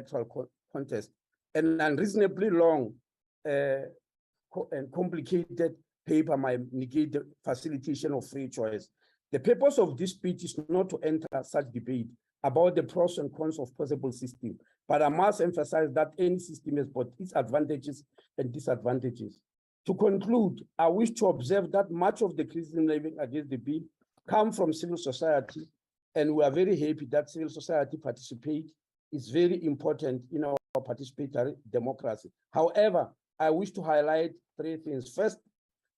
electoral contest. An unreasonably long and complicated paper might negate the facilitation of free choice. The purpose of this speech is not to enter such debate about the pros and cons of possible system, but I must emphasize that any system has both its advantages and disadvantages. To conclude, I wish to observe that much of the criticism levied against the bill come from civil society, and we are very happy that civil society participate. It's very important in our participatory democracy. However, I wish to highlight three things. First,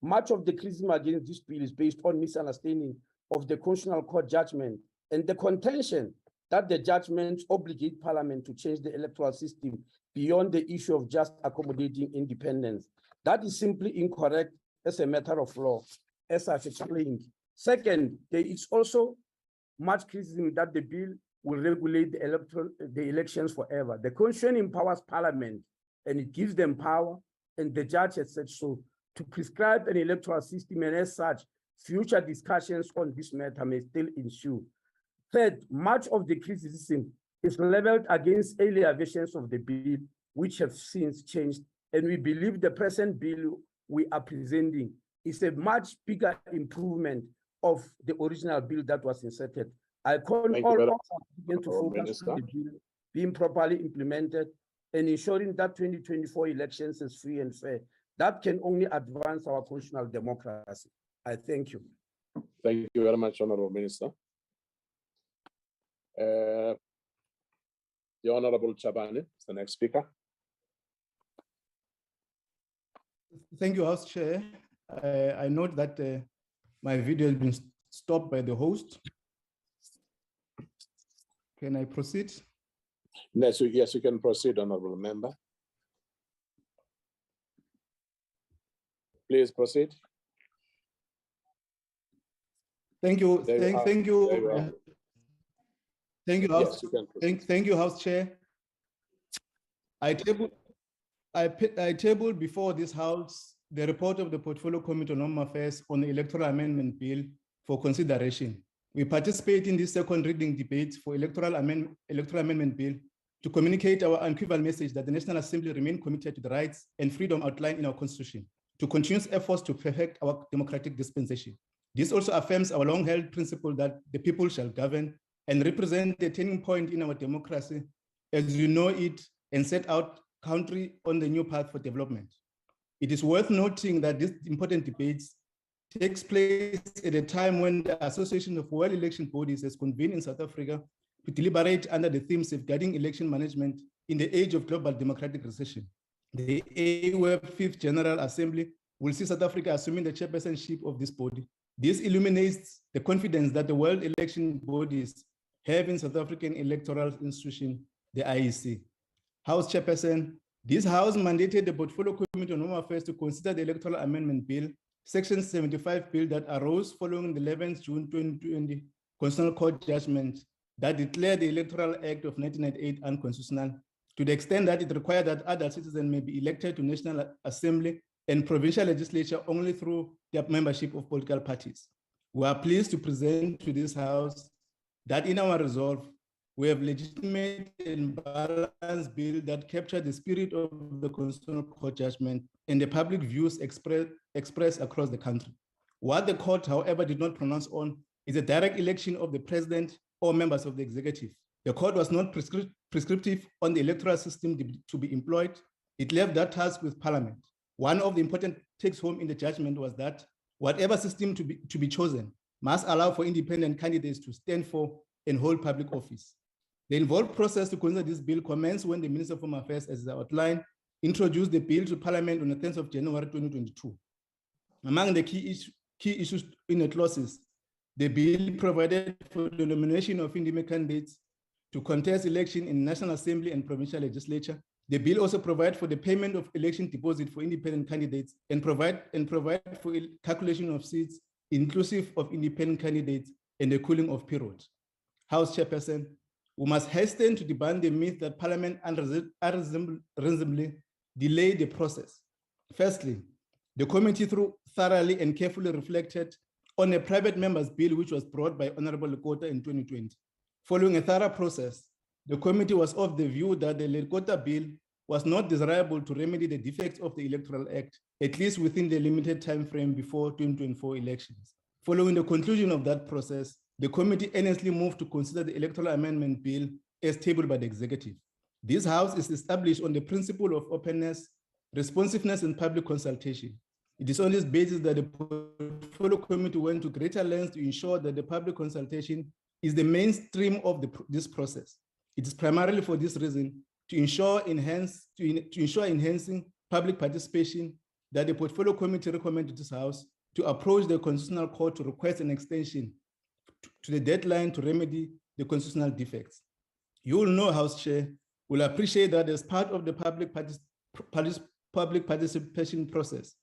much of the criticism against this bill is based on misunderstanding of the Constitutional Court judgment and the contention that the judgments obligate Parliament to change the electoral system beyond the issue of just accommodating independence. That is simply incorrect as a matter of law, as I've explained. Second, there is also much criticism that the bill will regulate the elections forever. The Constitution empowers Parliament and it gives them power, and the judge has said so, to prescribe an electoral system, and as such, future discussions on this matter may still ensue. Third, much of the criticism is leveled against earlier versions of the bill, which have since changed, and we believe the present bill we are presenting is a much bigger improvement of the original bill that was inserted. I call all of us to focus on the bill being properly implemented and ensuring that 2024 elections is free and fair. That can only advance our constitutional democracy. I thank you. Thank you very much, Honorable Minister. The Honorable Chabane is the next speaker. Thank you, House Chair. I note that my video has been stopped by the host. Can I proceed? Yes, you can proceed, Honorable Member. Please proceed. Thank you. Thank you. Thank you, House. Yes, thank you, House Chair. I tabled before this House the report of the Portfolio Committee on Home Affairs on the Electoral Amendment Bill for consideration. We participate in this second reading debate for Electoral Amendment Bill to communicate our unequivocal message that the National Assembly remain committed to the rights and freedom outlined in our Constitution, to continuous efforts to perfect our democratic dispensation. This also affirms our long-held principle that the people shall govern and represent the turning point in our democracy as you know it, and set out country on the new path for development. It is worth noting that this important debate takes place at a time when the Association of World Election Bodies has convened in South Africa to deliberate under the theme safeguarding election management in the age of global democratic recession. The AWEB 5th General Assembly will see South Africa assuming the chairpersonship of this body. This illuminates the confidence that the world election bodies have in South African electoral institution, the IEC. House Chairperson, this House mandated the Portfolio Committee on Home Affairs to consider the Electoral Amendment Bill, Section 75 bill that arose following the 11th June 2020 Constitutional Court judgment that declared the Electoral Act of 1998 unconstitutional, to the extent that it required that adult citizens may be elected to National Assembly and provincial legislature only through their membership of political parties. We are pleased to present to this House that in our resolve, we have legitimate and balanced bill that capture the spirit of the Constitutional Court judgment and the public views expressed across the country. What the court, however, did not pronounce on is a direct election of the president or members of the executive. The court was not prescriptive on the electoral system to be employed. It left that task with Parliament. One of the important takes home in the judgment was that whatever system to be chosen must allow for independent candidates to stand for and hold public office. The involved process to consider this bill commenced when the Minister of Home Affairs, as outlined, introduced the bill to Parliament on the 10th of January 2022. Among the key issues in the clauses, the bill provided for the nomination of independent candidates to contest election in National Assembly and provincial legislature. The bill also provides for the payment of election deposit for independent candidates and provide for calculation of seats inclusive of independent candidates and the cooling off period. House Chairperson, we must hasten to debunk the myth that Parliament unreasonably delayed the process. Firstly, the committee thoroughly and carefully reflected on a private member's bill which was brought by Honorable Lekota in 2020. Following a thorough process, the committee was of the view that the Lekota bill was not desirable to remedy the defects of the Electoral Act, at least within the limited time frame before 2024 elections. Following the conclusion of that process, the committee earnestly moved to consider the Electoral Amendment Bill as tabled by the executive. This House is established on the principle of openness, responsiveness, and public consultation. It is on this basis that the Portfolio Committee went to greater lengths to ensure that the public consultation is the mainstream of this process. It is primarily for this reason to ensure enhancing public participation that the Portfolio Committee recommended to this House to approach the Constitutional Court to request an extension to the deadline to remedy the constitutional defects. You will know, House Chair, will appreciate that as part of the public participation process,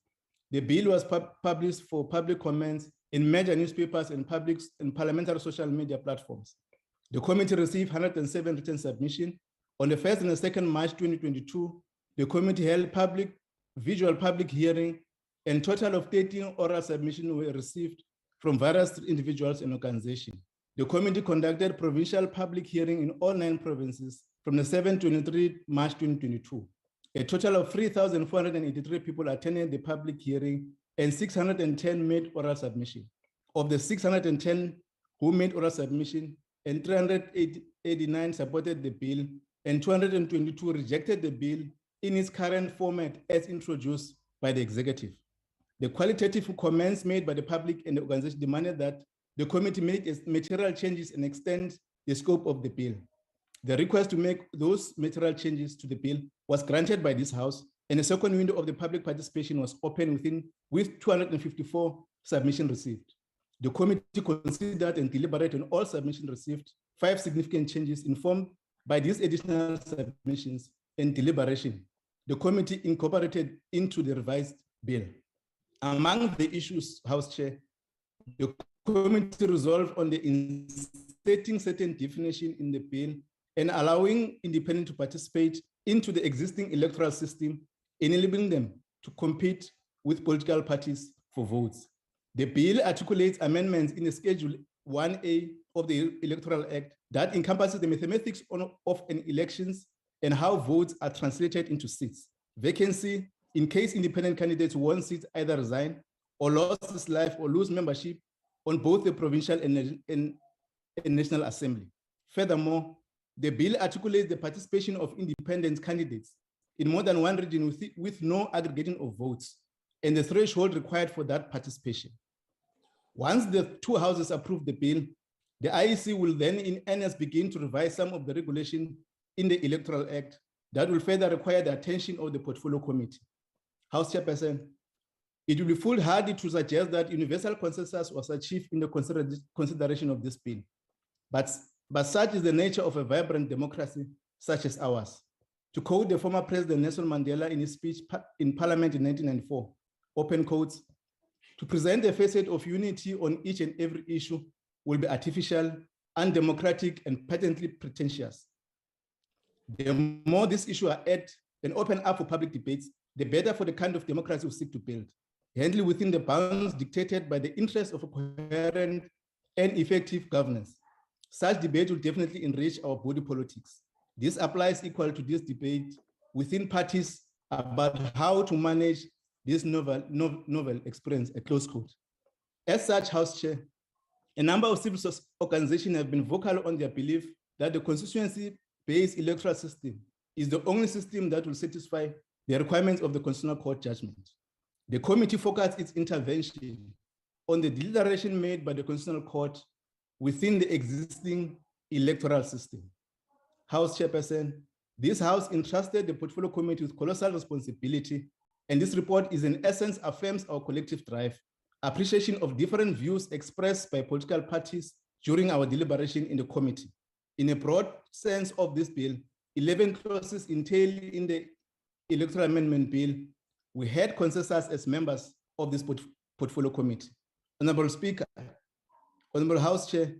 the bill was published for public comments in major newspapers and parliamentary social media platforms. The committee received 107 written submissions. On the 1st and the 2nd March 2022, the committee held visual public hearing, and total of 13 oral submissions were received from various individuals and organizations. The committee conducted provincial public hearing in all 9 provinces from the 7th to 23 March 2022. A total of 3,483 people attended the public hearing and 610 made oral submission. Of the 610 who made oral submission, and 389 supported the bill, and 222 rejected the bill in its current format as introduced by the executive. The qualitative comments made by the public and the organization demanded that the committee make material changes and extend the scope of the bill. The request to make those material changes to the bill was granted by this House, and a second window of the public participation was opened with 254 submissions received. The committee considered and deliberated on all submissions received, 5 significant changes informed by these additional submissions and deliberation. The committee incorporated into the revised bill. Among the issues, House Chair, the committee resolved on the inserting certain definition in the bill and allowing independents to participate into the existing electoral system, enabling them to compete with political parties for votes. The bill articulates amendments in the Schedule 1A of the Electoral Act that encompasses the mathematics of an elections and how votes are translated into seats. Vacancy, in case independent candidates won seats either resign or lost his life or lose membership on both the provincial and national assembly. Furthermore, the bill articulates the participation of independent candidates in more than one region with no aggregating of votes and the threshold required for that participation. Once the 2 houses approve the bill, the IEC will then in earnest begin to revise some of the regulation in the Electoral Act that will further require the attention of the Portfolio Committee. House Chairperson, it will be foolhardy to suggest that universal consensus was achieved in the consideration of this bill. But such is the nature of a vibrant democracy such as ours. To quote the former President Nelson Mandela in his speech in Parliament in 1994, open quotes, to present a facet of unity on each and every issue will be artificial, undemocratic, and patently pretentious. The more this issue are aired and open up for public debates, the better for the kind of democracy we seek to build, handily within the bounds dictated by the interests of a coherent and effective governance. Such debate will definitely enrich our body politics. This applies equally to this debate within parties about how to manage this novel experience, a close quote. As such, House Chair, a number of civil organizations have been vocal on their belief that the constituency-based electoral system is the only system that will satisfy the requirements of the Constitutional Court judgment. The committee focused its intervention on the declaration made by the Constitutional Court within the existing electoral system. House Chairperson, this House entrusted the Portfolio Committee with colossal responsibility, and this report is in essence affirms our collective drive, appreciation of different views expressed by political parties during our deliberation in the committee. In a broad sense of this bill, 11 clauses entailed in the Electoral Amendment Bill, we had consensus as members of this Portfolio Committee. Honorable Speaker, Honorable House Chair,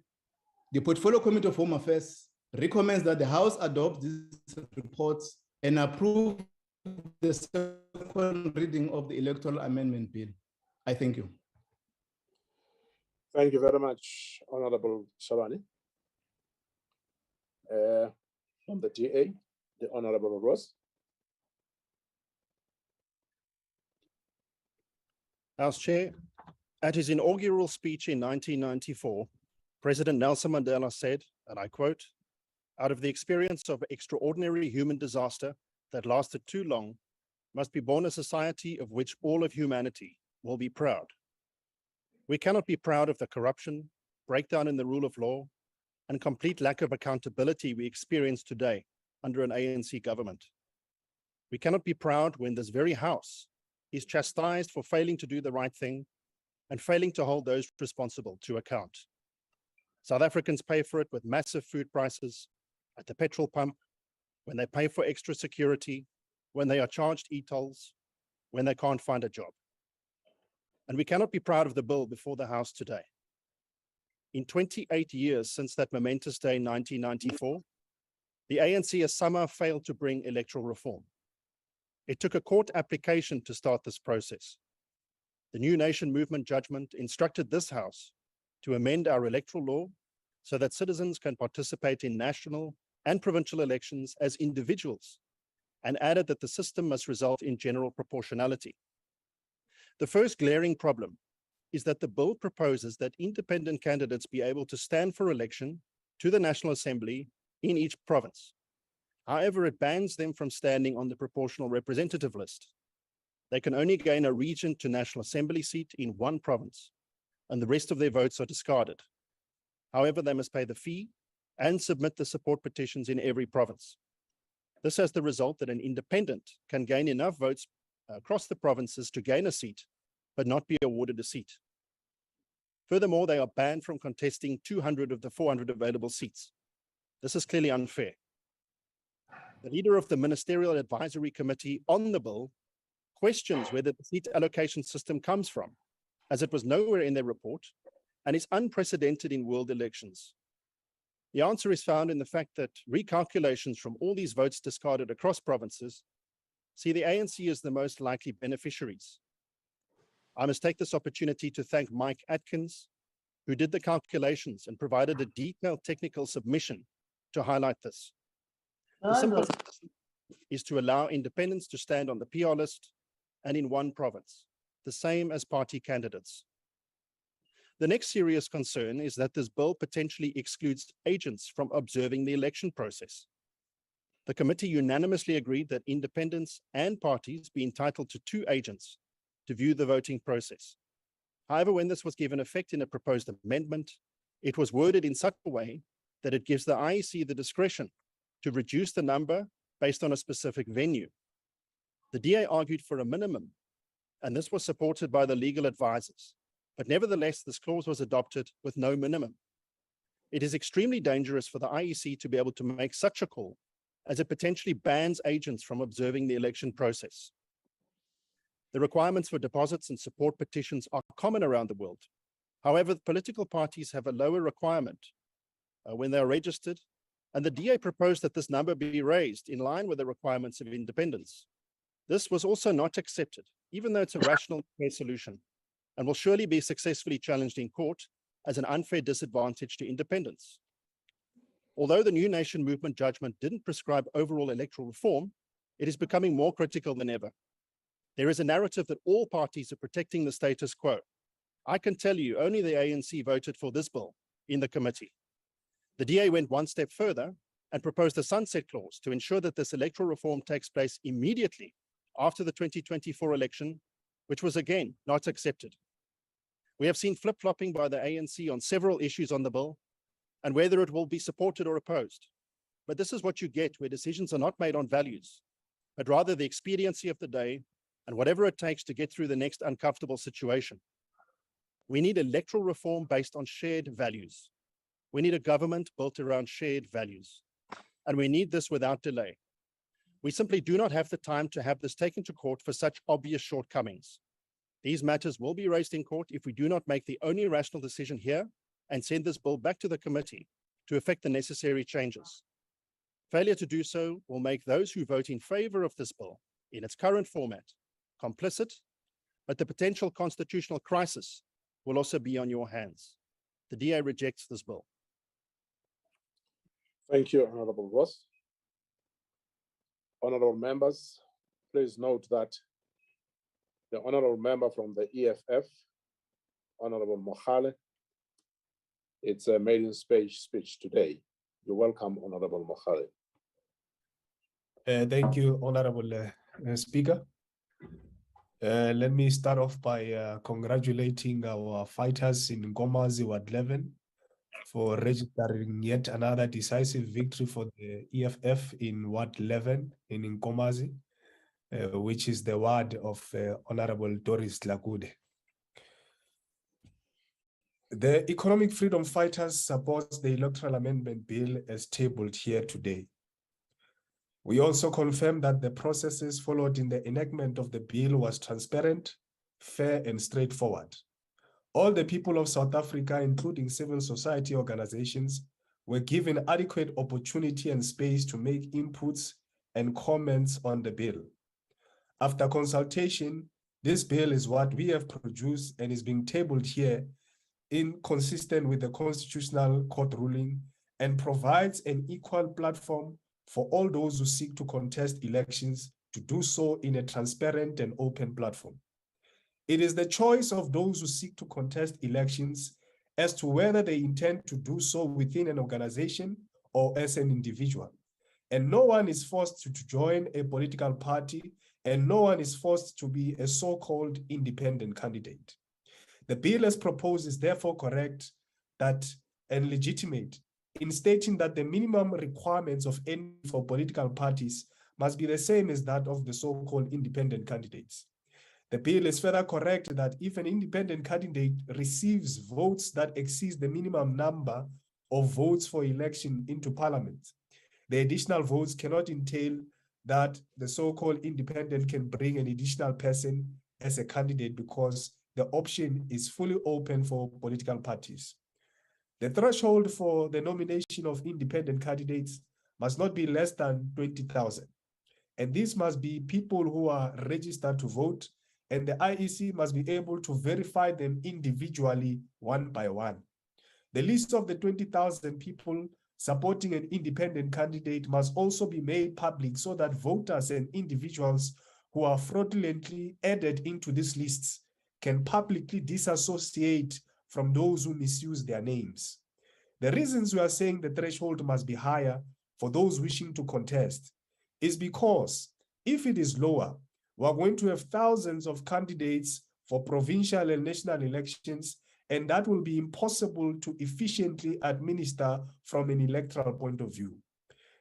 the Portfolio Committee of Home Affairs recommends that the House adopt these reports and approve the second reading of the Electoral Amendment Bill. I thank you. Thank you very much, Honorable Shabani. From the DA, the Honorable Ross. House Chair, at his inaugural speech in 1994, President Nelson Mandela said, and I quote, "Out of the experience of extraordinary human disaster that lasted too long, must be born a society of which all of humanity will be proud. We cannot be proud of the corruption, breakdown in the rule of law, and complete lack of accountability we experience today under an ANC government. We cannot be proud when this very House is chastised for failing to do the right thing and failing to hold those responsible to account. South Africans pay for it with massive food prices, at the petrol pump, when they pay for extra security, when they are charged e-tolls, when they can't find a job. And we cannot be proud of the bill before the House today. In 28 years since that momentous day in 1994, the ANC has somehow failed to bring electoral reform. It took a court application to start this process. The New Nation Movement judgment instructed this House to amend our electoral law so that citizens can participate in national and provincial elections as individuals, and added that the system must result in general proportionality. The first glaring problem is that the bill proposes that independent candidates be able to stand for election to the National Assembly in each province. However, it bans them from standing on the proportional representative list. They can only gain a region to National Assembly seat in one province, and the rest of their votes are discarded. However, they must pay the fee and submit the support petitions in every province. This has the result that an independent can gain enough votes across the provinces to gain a seat, but not be awarded a seat. Furthermore, they are banned from contesting 200 of the 400 available seats. This is clearly unfair. The leader of the Ministerial Advisory Committee on the bill questions whether the seat allocation system comes from, as it was nowhere in their report and is unprecedented in world elections. The answer is found in the fact that recalculations from all these votes discarded across provinces see the ANC as the most likely beneficiaries. I must take this opportunity to thank Mike Atkins, who did the calculations and provided a detailed technical submission to highlight this. The simple solution is to allow independents to stand on the PR list and in one province, the same as party candidates. The next serious concern is that this bill potentially excludes agents from observing the election process. The committee unanimously agreed that independents and parties be entitled to 2 agents to view the voting process. However, when this was given effect in a proposed amendment, it was worded in such a way that it gives the IEC the discretion to reduce the number based on a specific venue. The DA argued for a minimum, and this was supported by the legal advisors. But nevertheless, this clause was adopted with no minimum. It is extremely dangerous for the IEC to be able to make such a call, as it potentially bans agents from observing the election process. The requirements for deposits and support petitions are common around the world. However, the political parties have a lower requirement when they are registered, and the DA proposed that this number be raised in line with the requirements of independence. This was also not accepted, even though it's a rational solution, and will surely be successfully challenged in court as an unfair disadvantage to independents. Although the New Nation Movement judgment didn't prescribe overall electoral reform, it is becoming more critical than ever. There is a narrative that all parties are protecting the status quo. I can tell you only the ANC voted for this bill in the committee. The DA went one step further and proposed a sunset clause to ensure that this electoral reform takes place immediately after the 2024 election, which was again not accepted. We have seen flip-flopping by the ANC on several issues on the bill and whether it will be supported or opposed. But this is what you get where decisions are not made on values, but rather the expediency of the day and whatever it takes to get through the next uncomfortable situation. We need electoral reform based on shared values. We need a government built around shared values, and we need this without delay. We simply do not have the time to have this taken to court for such obvious shortcomings. These matters will be raised in court if we do not make the only rational decision here and send this bill back to the committee to effect the necessary changes. Failure to do so will make those who vote in favor of this bill in its current format complicit, but the potential constitutional crisis will also be on your hands. The DA rejects this bill. Thank you, Honorable Ross. Honorable members, please note that the honorable member from the EFF, Honorable Mohale, it's a maiden speech today. You're welcome, Honorable Mohale. Thank you, Honorable Speaker. Let me start off by congratulating our fighters in Nkomazi Ward 11 for registering yet another decisive victory for the EFF in Ward 11 in Nkomazi, which is the ward of Honorable Doris Lagude. The Economic Freedom Fighters supports the Electoral Amendment Bill as tabled here today. We also confirm that the processes followed in the enactment of the bill was transparent, fair, and straightforward. All the people of South Africa, including civil society organizations, were given adequate opportunity and space to make inputs and comments on the bill. After consultation, this bill is what we have produced and is being tabled here consistent with the Constitutional Court ruling and provides an equal platform for all those who seek to contest elections to do so in a transparent and open platform. It is the choice of those who seek to contest elections as to whether they intend to do so within an organization or as an individual. And no one is forced to join a political party, and no one is forced to be a so-called independent candidate. The bill as proposed is therefore correct and legitimate in stating that the minimum requirements of entry for political parties must be the same as that of the so-called independent candidates. The bill is further correct that if an independent candidate receives votes that exceed the minimum number of votes for election into parliament, the additional votes cannot entail that the so-called independent can bring an additional person as a candidate because the option is fully open for political parties. The threshold for the nomination of independent candidates must not be less than 20,000. And this must be people who are registered to vote, and the IEC must be able to verify them individually one by one. The list of the 20,000 people supporting an independent candidate must also be made public so that voters and individuals who are fraudulently added into these lists can publicly disassociate from those who misuse their names. The reasons we are saying the threshold must be higher for those wishing to contest is because if it is lower, we are going to have thousands of candidates for provincial and national elections, and that will be impossible to efficiently administer from an electoral point of view.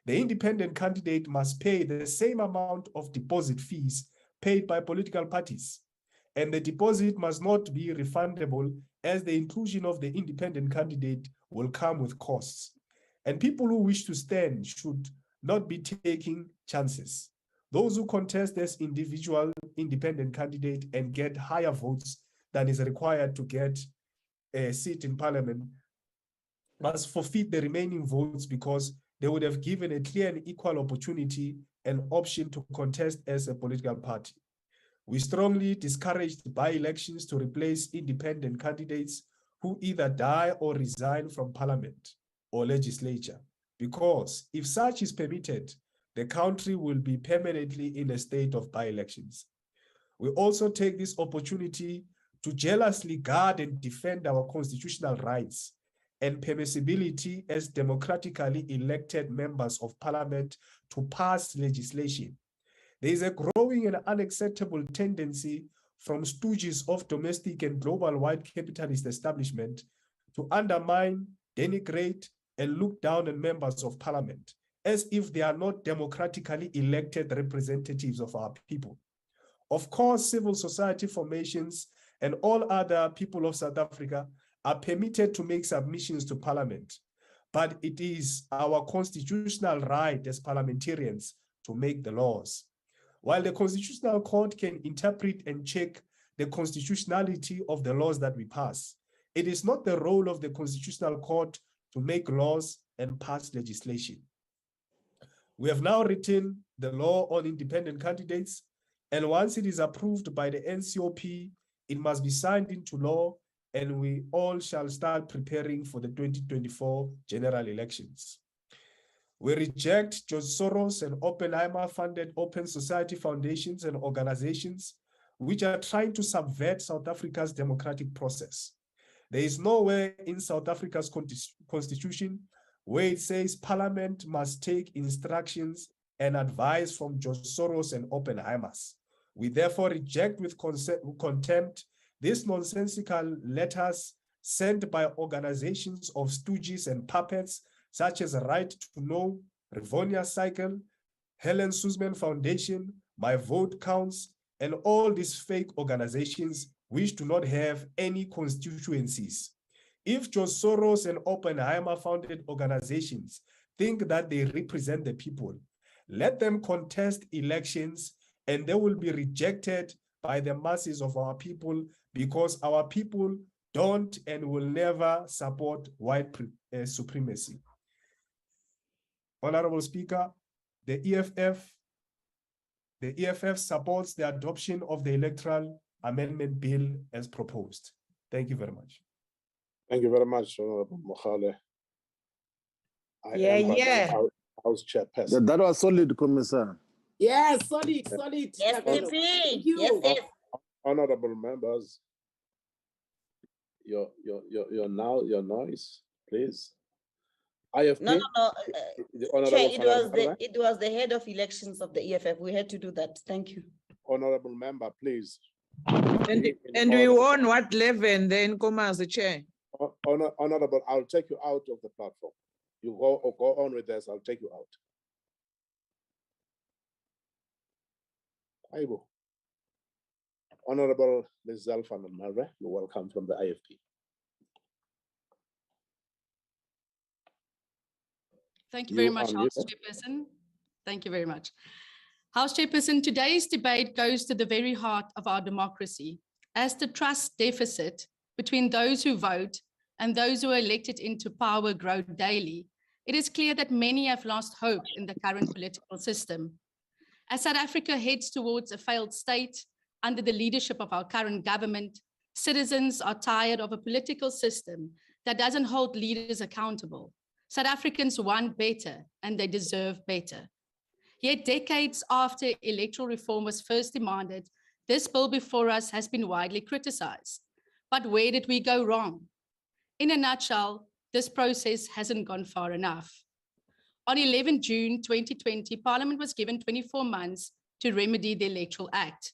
The independent candidate must pay the same amount of deposit fees paid by political parties, and the deposit must not be refundable as the inclusion of the independent candidate will come with costs. And people who wish to stand should not be taking chances. Those who contest as individual independent candidate and get higher votes than is required to get a seat in parliament must forfeit the remaining votes because they would have given a clear and equal opportunity and option to contest as a political party. We strongly discourage by-elections to replace independent candidates who either die or resign from parliament or legislature, because if such is permitted, the country will be permanently in a state of by-elections. We also take this opportunity to jealously guard and defend our constitutional rights and permissibility as democratically elected members of parliament to pass legislation. There is a growing and unacceptable tendency from stooges of domestic and global-wide capitalist establishment to undermine, denigrate, and look down on members of parliament as if they are not democratically elected representatives of our people. Of course, civil society formations and all other people of South Africa are permitted to make submissions to parliament, but it is our constitutional right as parliamentarians to make the laws. While the Constitutional Court can interpret and check the constitutionality of the laws that we pass, it is not the role of the Constitutional Court to make laws and pass legislation. We have now written the law on independent candidates, and once it is approved by the NCOP, it must be signed into law, and we all shall start preparing for the 2024 general elections. We reject George Soros and Oppenheimer-funded open society foundations and organizations which are trying to subvert South Africa's democratic process. There is nowhere in South Africa's constitution where it says Parliament must take instructions and advice from George Soros and Oppenheimers. We therefore reject with contempt these nonsensical letters sent by organizations of stooges and puppets such as Right to Know, Rivonia Cycle, Helen Suzman Foundation, My Vote Counts, and all these fake organizations which do not have any constituencies. If George Soros and Oppenheimer-founded organizations think that they represent the people, let them contest elections and they will be rejected by the masses of our people because our people don't and will never support white supremacy. Honorable Speaker, the EFF supports the adoption of the Electoral Amendment Bill as proposed. Thank you very much. Thank you very much, Honorable Mohale. House Chairperson. That was solid, Commissar. Yeah, solid. Yes, Thank you. yes. Honorable members, your noise, please. IFP. No. Honorable Chair, it was the head of elections of the EFF. We had to do that. Thank you. Honorable member, please. And we won what 11 then come as the chair. Honorable, I'll take you out of the platform. You go on with this, I'll take you out. Aibo. Honorable Ms. Zelfan Malve, you're welcome from the IFP. Thank you very much, House Chairperson. Thank you very much. House Chairperson, today's debate goes to the very heart of our democracy. As the trust deficit between those who vote and those who are elected into power grow daily, it is clear that many have lost hope in the current political system. As South Africa heads towards a failed state under the leadership of our current government, citizens are tired of a political system that doesn't hold leaders accountable. South Africans want better and they deserve better. Yet decades after electoral reform was first demanded, this bill before us has been widely criticized. But where did we go wrong? In a nutshell, this process hasn't gone far enough. On 11 June 2020, Parliament was given 24 months to remedy the Electoral Act.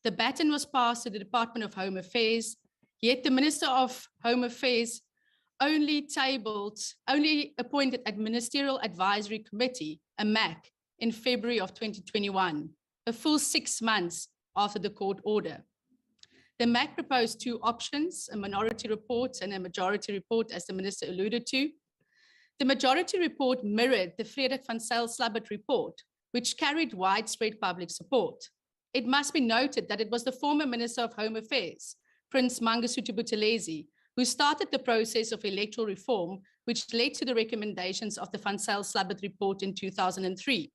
The baton was passed to the Department of Home Affairs, yet the Minister of Home Affairs only appointed a Ministerial Advisory Committee, a MAC, in February of 2021, a full 6 months after the court order. The MAC proposed two options, a minority report and a majority report, as the Minister alluded to. The majority report mirrored the Frederik van Zyl-Slabbert report, which carried widespread public support. It must be noted that it was the former Minister of Home Affairs, Prince Mangosuthu Buthelezi, who started the process of electoral reform, which led to the recommendations of the van Zyl-Slabbert report in 2003.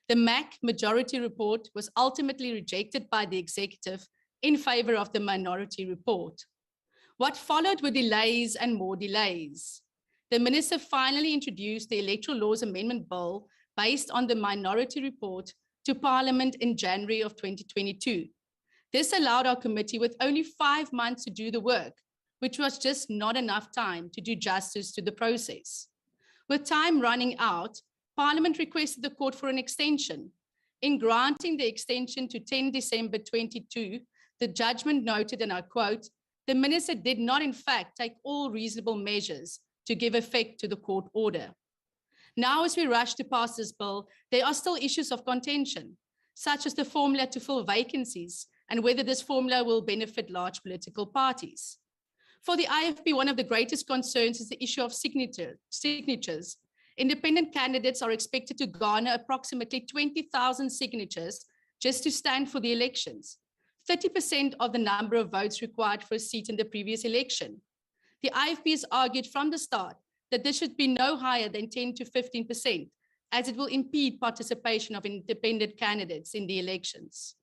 The MAC majority report was ultimately rejected by the executive in favor of the minority report. What followed were delays and more delays. The minister finally introduced the Electoral Laws Amendment Bill based on the minority report to Parliament in January of 2022. This allowed our committee with only 5 months to do the work, which was just not enough time to do justice to the process. With time running out, Parliament requested the court for an extension. In granting the extension to 10 December 22, the judgment noted, and I quote, "The minister did not in fact take all reasonable measures to give effect to the court order." Now, as we rush to pass this bill, there are still issues of contention, such as the formula to fill vacancies and whether this formula will benefit large political parties. For the IFP, one of the greatest concerns is the issue of signatures. Independent candidates are expected to garner approximately 20,000 signatures just to stand for the elections, 30% of the number of votes required for a seat in the previous election. The IFP has argued from the start that this should be no higher than 10 to 15%, as it will impede participation of independent candidates in the elections.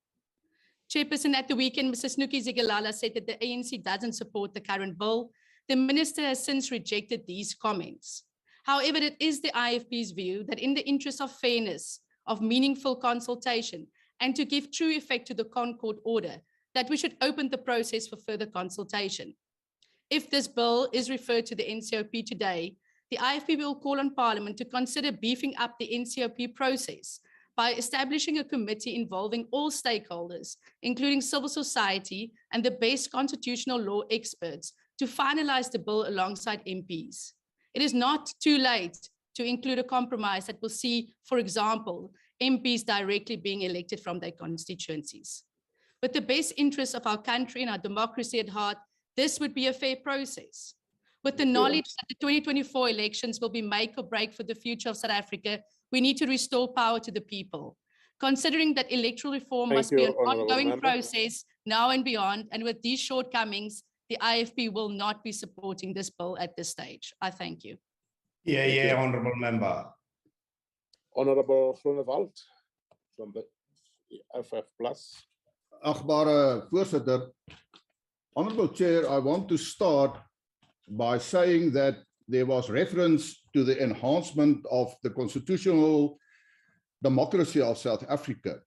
Chairperson, at the weekend, Mr. Snooki Zigalala said that the ANC doesn't support the current bill. The minister has since rejected these comments. However, it is the IFP's view that in the interest of fairness, of meaningful consultation, and to give true effect to the Concord Order, that we should open the process for further consultation. If this bill is referred to the NCOP today, the IFP will call on Parliament to consider beefing up the NCOP process by establishing a committee involving all stakeholders, including civil society and the best constitutional law experts, to finalize the bill alongside MPs. It is not too late to include a compromise that will see, for example, MPs directly being elected from their constituencies. With the best interests of our country and our democracy at heart, this would be a fair process. With the knowledge that the 2024 elections will be make or break for the future of South Africa, we need to restore power to the people. Considering that electoral reform must be an ongoing process now and beyond, and with these shortcomings, the IFP will not be supporting this bill at this stage. I thank you. Yeah, honourable member. Honourable Groenewald from the FF Plus. Agbare voorsitter, Honourable Chair, I want to start by saying that there was reference to the enhancement of the constitutional democracy of South Africa.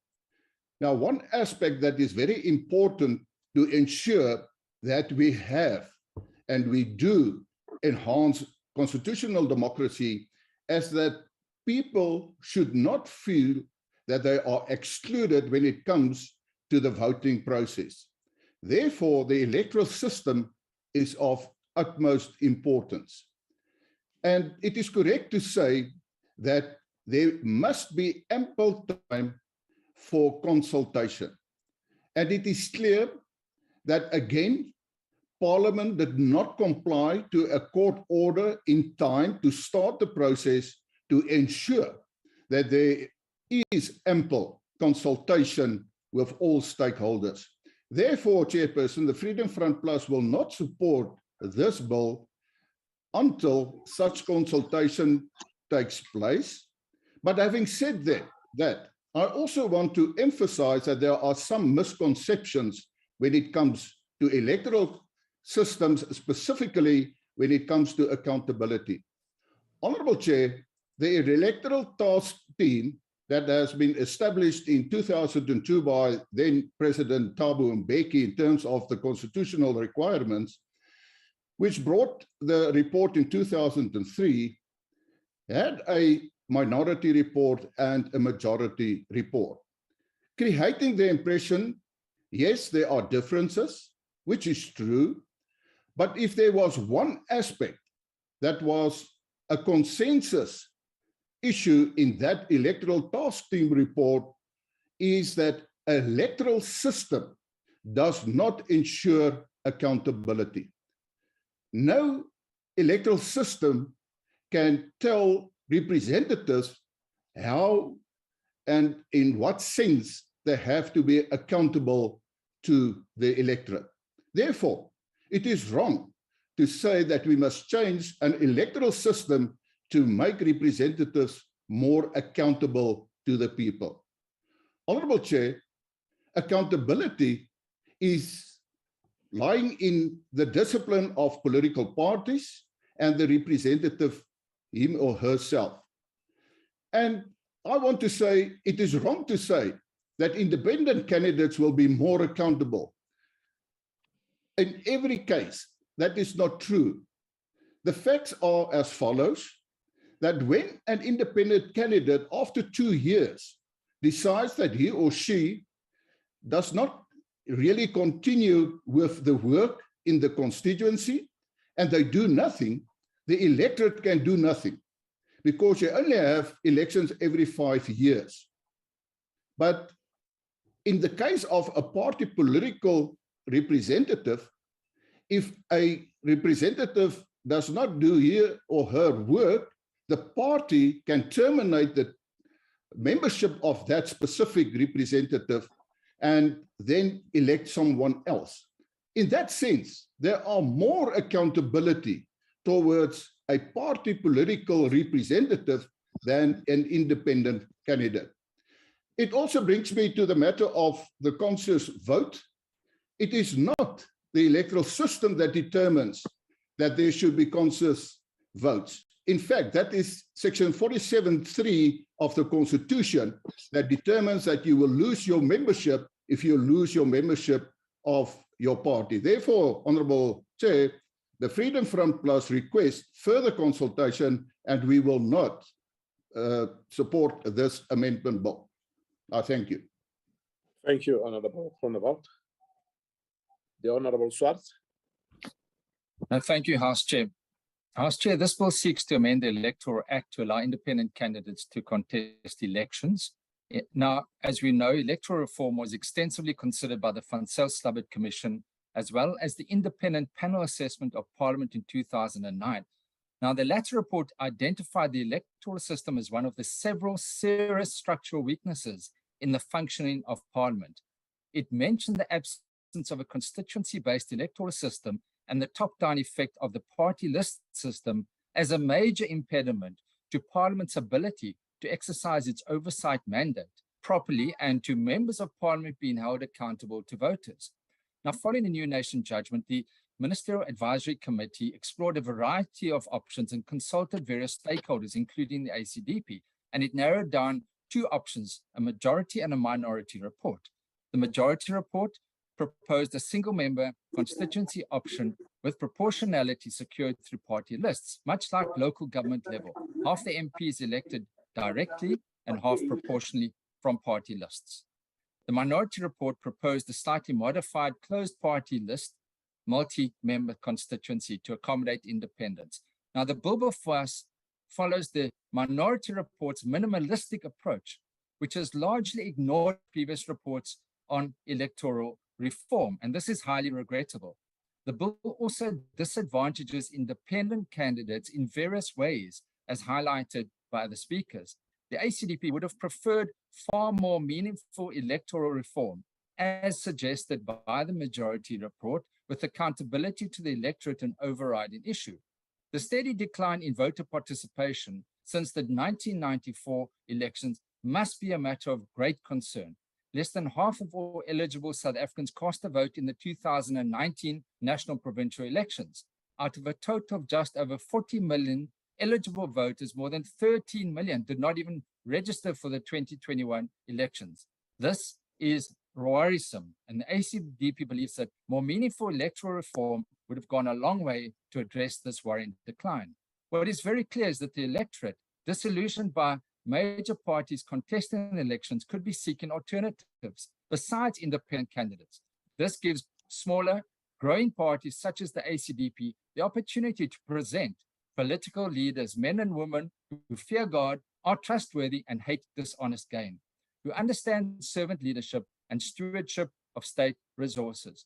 Now, one aspect that is very important to ensure that we have and we do enhance constitutional democracy is that people should not feel that they are excluded when it comes to the voting process. Therefore, the electoral system is of utmost importance. And it is correct to say that there must be ample time for consultation. And it is clear that, again, Parliament did not comply to a court order in time to start the process to ensure that there is ample consultation with all stakeholders. Therefore, Chairperson, the Freedom Front Plus will not support this bill until such consultation takes place. But having said that, I also want to emphasize that there are some misconceptions when it comes to electoral systems, specifically when it comes to accountability. Honourable Chair, the electoral task team that has been established in 2002 by then President Thabo Mbeki in terms of the constitutional requirements, which brought the report in 2003, had a minority report and a majority report, creating the impression, yes, there are differences, which is true, but if there was one aspect that was a consensus issue in that electoral task team report, is that an electoral system does not ensure accountability. No electoral system can tell representatives how and in what sense they have to be accountable to the electorate. Therefore, it is wrong to say that we must change an electoral system to make representatives more accountable to the people. Honourable Chair, accountability is lying in the discipline of political parties and the representative, him or herself. And I want to say it is wrong to say that independent candidates will be more accountable. In every case, that is not true. The facts are as follows, that when an independent candidate after 2 years decides that he or she does not really continue with the work in the constituency and they do nothing, the electorate can do nothing because you only have elections every 5 years. But in the case of a party political representative, if a representative does not do his or her work, the party can terminate the membership of that specific representative and then elect someone else. In that sense, there are more accountability towards a party political representative than an independent candidate. It also brings me to the matter of the conscious vote. It is not the electoral system that determines that there should be conscious votes. in fact, that is section 47(3) of the Constitution that determines that you will lose your membership if you lose your membership of your party. Therefore, Honorable Chair, the Freedom Front Plus requests further consultation, and we will not support this amendment bill. I thank you. Thank you, Honorable Groenewald. The Honorable Swartz. Thank you, House Chair. House Chair, this bill seeks to amend the Electoral Act to allow independent candidates to contest elections. Now, as we know, electoral reform was extensively considered by the Van Zyl-Slabbert Commission, as well as the independent panel assessment of Parliament in 2009. Now, the latter report identified the electoral system as one of the several serious structural weaknesses in the functioning of Parliament. It mentioned the absence of a constituency-based electoral system and the top-down effect of the party list system as a major impediment to Parliament's ability to exercise its oversight mandate properly and to members of Parliament being held accountable to voters. Now, following the New Nation judgment, the Ministerial Advisory Committee explored a variety of options and consulted various stakeholders, including the ACDP, and it narrowed down two options, a majority and a minority report. The majority report proposed a single-member constituency option with proportionality secured through party lists, much like local government level. Half the MPs elected directly and half proportionally from party lists. The minority report proposed a slightly modified closed party list, multi-member constituency to accommodate independence. Now, the bill before us follows the minority report's minimalistic approach, which has largely ignored previous reports on electoral reform, and this is highly regrettable. The bill also disadvantages independent candidates in various ways, as highlighted by the speakers. The ACDP would have preferred far more meaningful electoral reform, as suggested by the majority report, with accountability to the electorate an overriding issue. The steady decline in voter participation since the 1994 elections must be a matter of great concern. Less than half of all eligible South Africans cast a vote in the 2019 national provincial elections. Out of a total of just over 40 million eligible voters, more than 13 million did not even register for the 2021 elections. This is worrisome, and the ACDP believes that more meaningful electoral reform would have gone a long way to address this worrying decline. What is very clear is that the electorate, disillusioned by major parties contesting elections, could be seeking alternatives besides independent candidates. This gives smaller, growing parties such as the ACDP the opportunity to present political leaders, men and women who fear God, are trustworthy, and hate dishonest gain, who understand servant leadership and stewardship of state resources.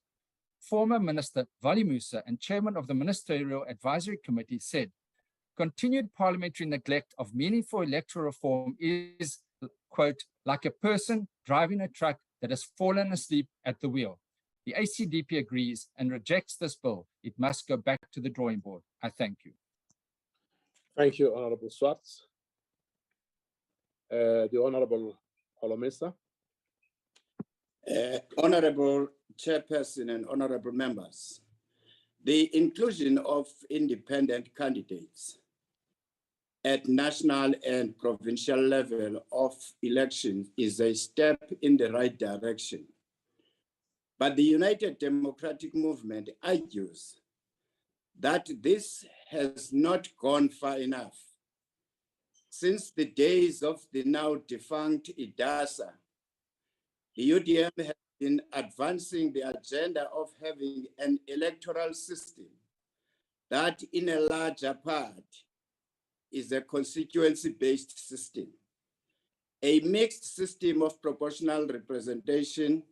Former Minister Vali Musa and chairman of the Ministerial Advisory Committee said, continued parliamentary neglect of meaningful electoral reform is, quote, like a person driving a truck that has fallen asleep at the wheel. The ACDP agrees and rejects this bill. It must go back to the drawing board. I thank you. Thank you, Honorable Swartz. The Honorable Holomisa. Honorable Chairperson and honorable members, the inclusion of independent candidates at national and provincial level of elections is a step in the right direction. But the United Democratic Movement argues that this has not gone far enough. Since the days of the now defunct IDASA, the UDM has been advancing the agenda of having an electoral system that in a larger part is a constituency-based system, a mixed system of proportional representation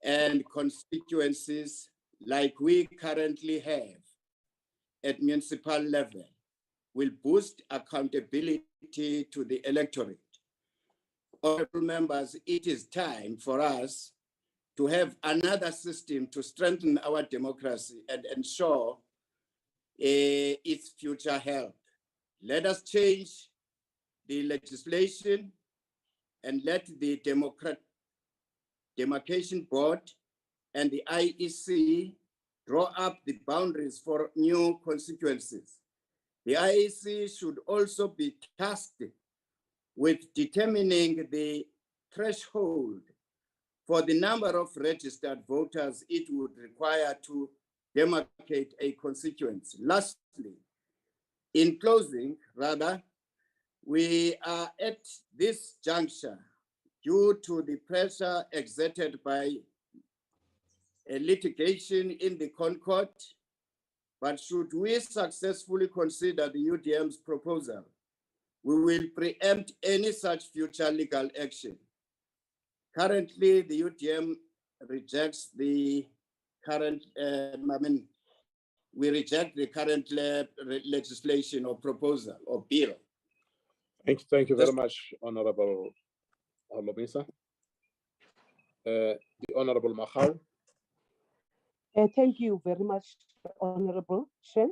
and constituencies like we currently have at municipal level will boost accountability to the electorate. Honorable members, it is time for us to have another system to strengthen our democracy and ensure its future health. Let us change the legislation and let the Demarcation Board and the IEC draw up the boundaries for new constituencies. The IEC should also be tasked with determining the threshold for the number of registered voters it would require to demarcate a constituency. Lastly, in closing, we are at this juncture due to the pressure exerted by a litigation in the Concord, but should we successfully consider the UDM's proposal, we will preempt any such future legal action. Currently, the UDM rejects the current, we reject the current legislation or proposal or bill. Thank you very much, Honorable Lobisa. The Honorable Mahau. Thank you very much, Honorable Chair.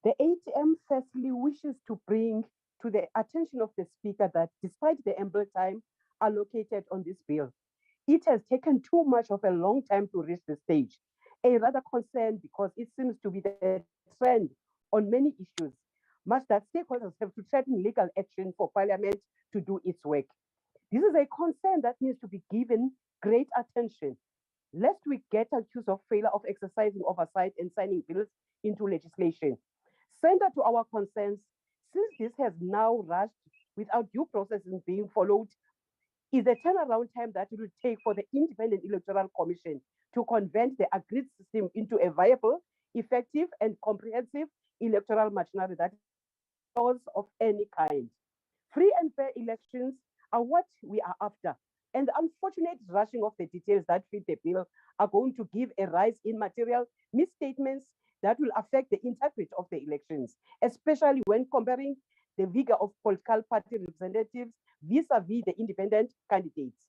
The ATM firstly wishes to bring to the attention of the Speaker that despite the ample time allocated on this bill, it has taken too much of a long time to reach the stage. A rather concern because it seems to be the trend on many issues, much that stakeholders have to threaten legal action for Parliament to do its work. This is a concern that needs to be given great attention, lest we get accused of failure of exercising oversight and signing bills into legislation. Central to our concerns, since this has now rushed without due processes being followed, is the turnaround time that it will take for the Independent Electoral Commission to convert the agreed system into a viable, effective, and comprehensive electoral machinery that is of any kind. Free and fair elections are what we are after, and the unfortunate rushing of the details that fit the bill are going to give a rise in material misstatements that will affect the integrity of the elections, especially when comparing the vigor of political party representatives vis-a-vis the independent candidates.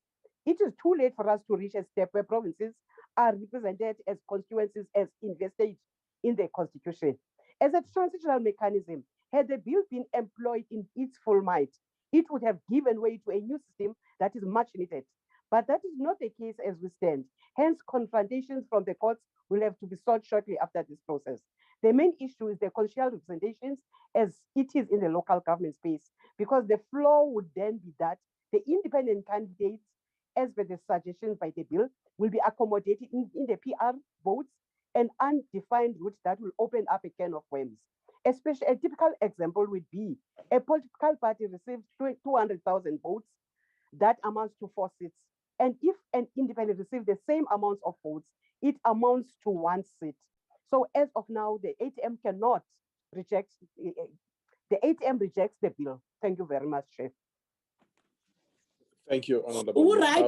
It is too late for us to reach a step where provinces are represented as constituencies as invested in the Constitution. As a transitional mechanism, had the bill been employed in its full might, it would have given way to a new system that is much needed. But that is not the case as we stand. Hence, confrontations from the courts will have to be sought shortly after this process. The main issue is the constitutional representations as it is in the local government space, because the flaw would then be that the independent candidates, as per the suggestions by the bill, will be accommodated in the PR votes and undefined routes that will open up a can of worms. Especially a typical example would be a political party receives 200,000 votes, that amounts to 4 seats. And if an independent receives the same amount of votes, it amounts to 1 seat. So as of now, the ATM cannot reject, the ATM rejects the bill. Thank you very much, Chair. Thank you, Honorable Mahau.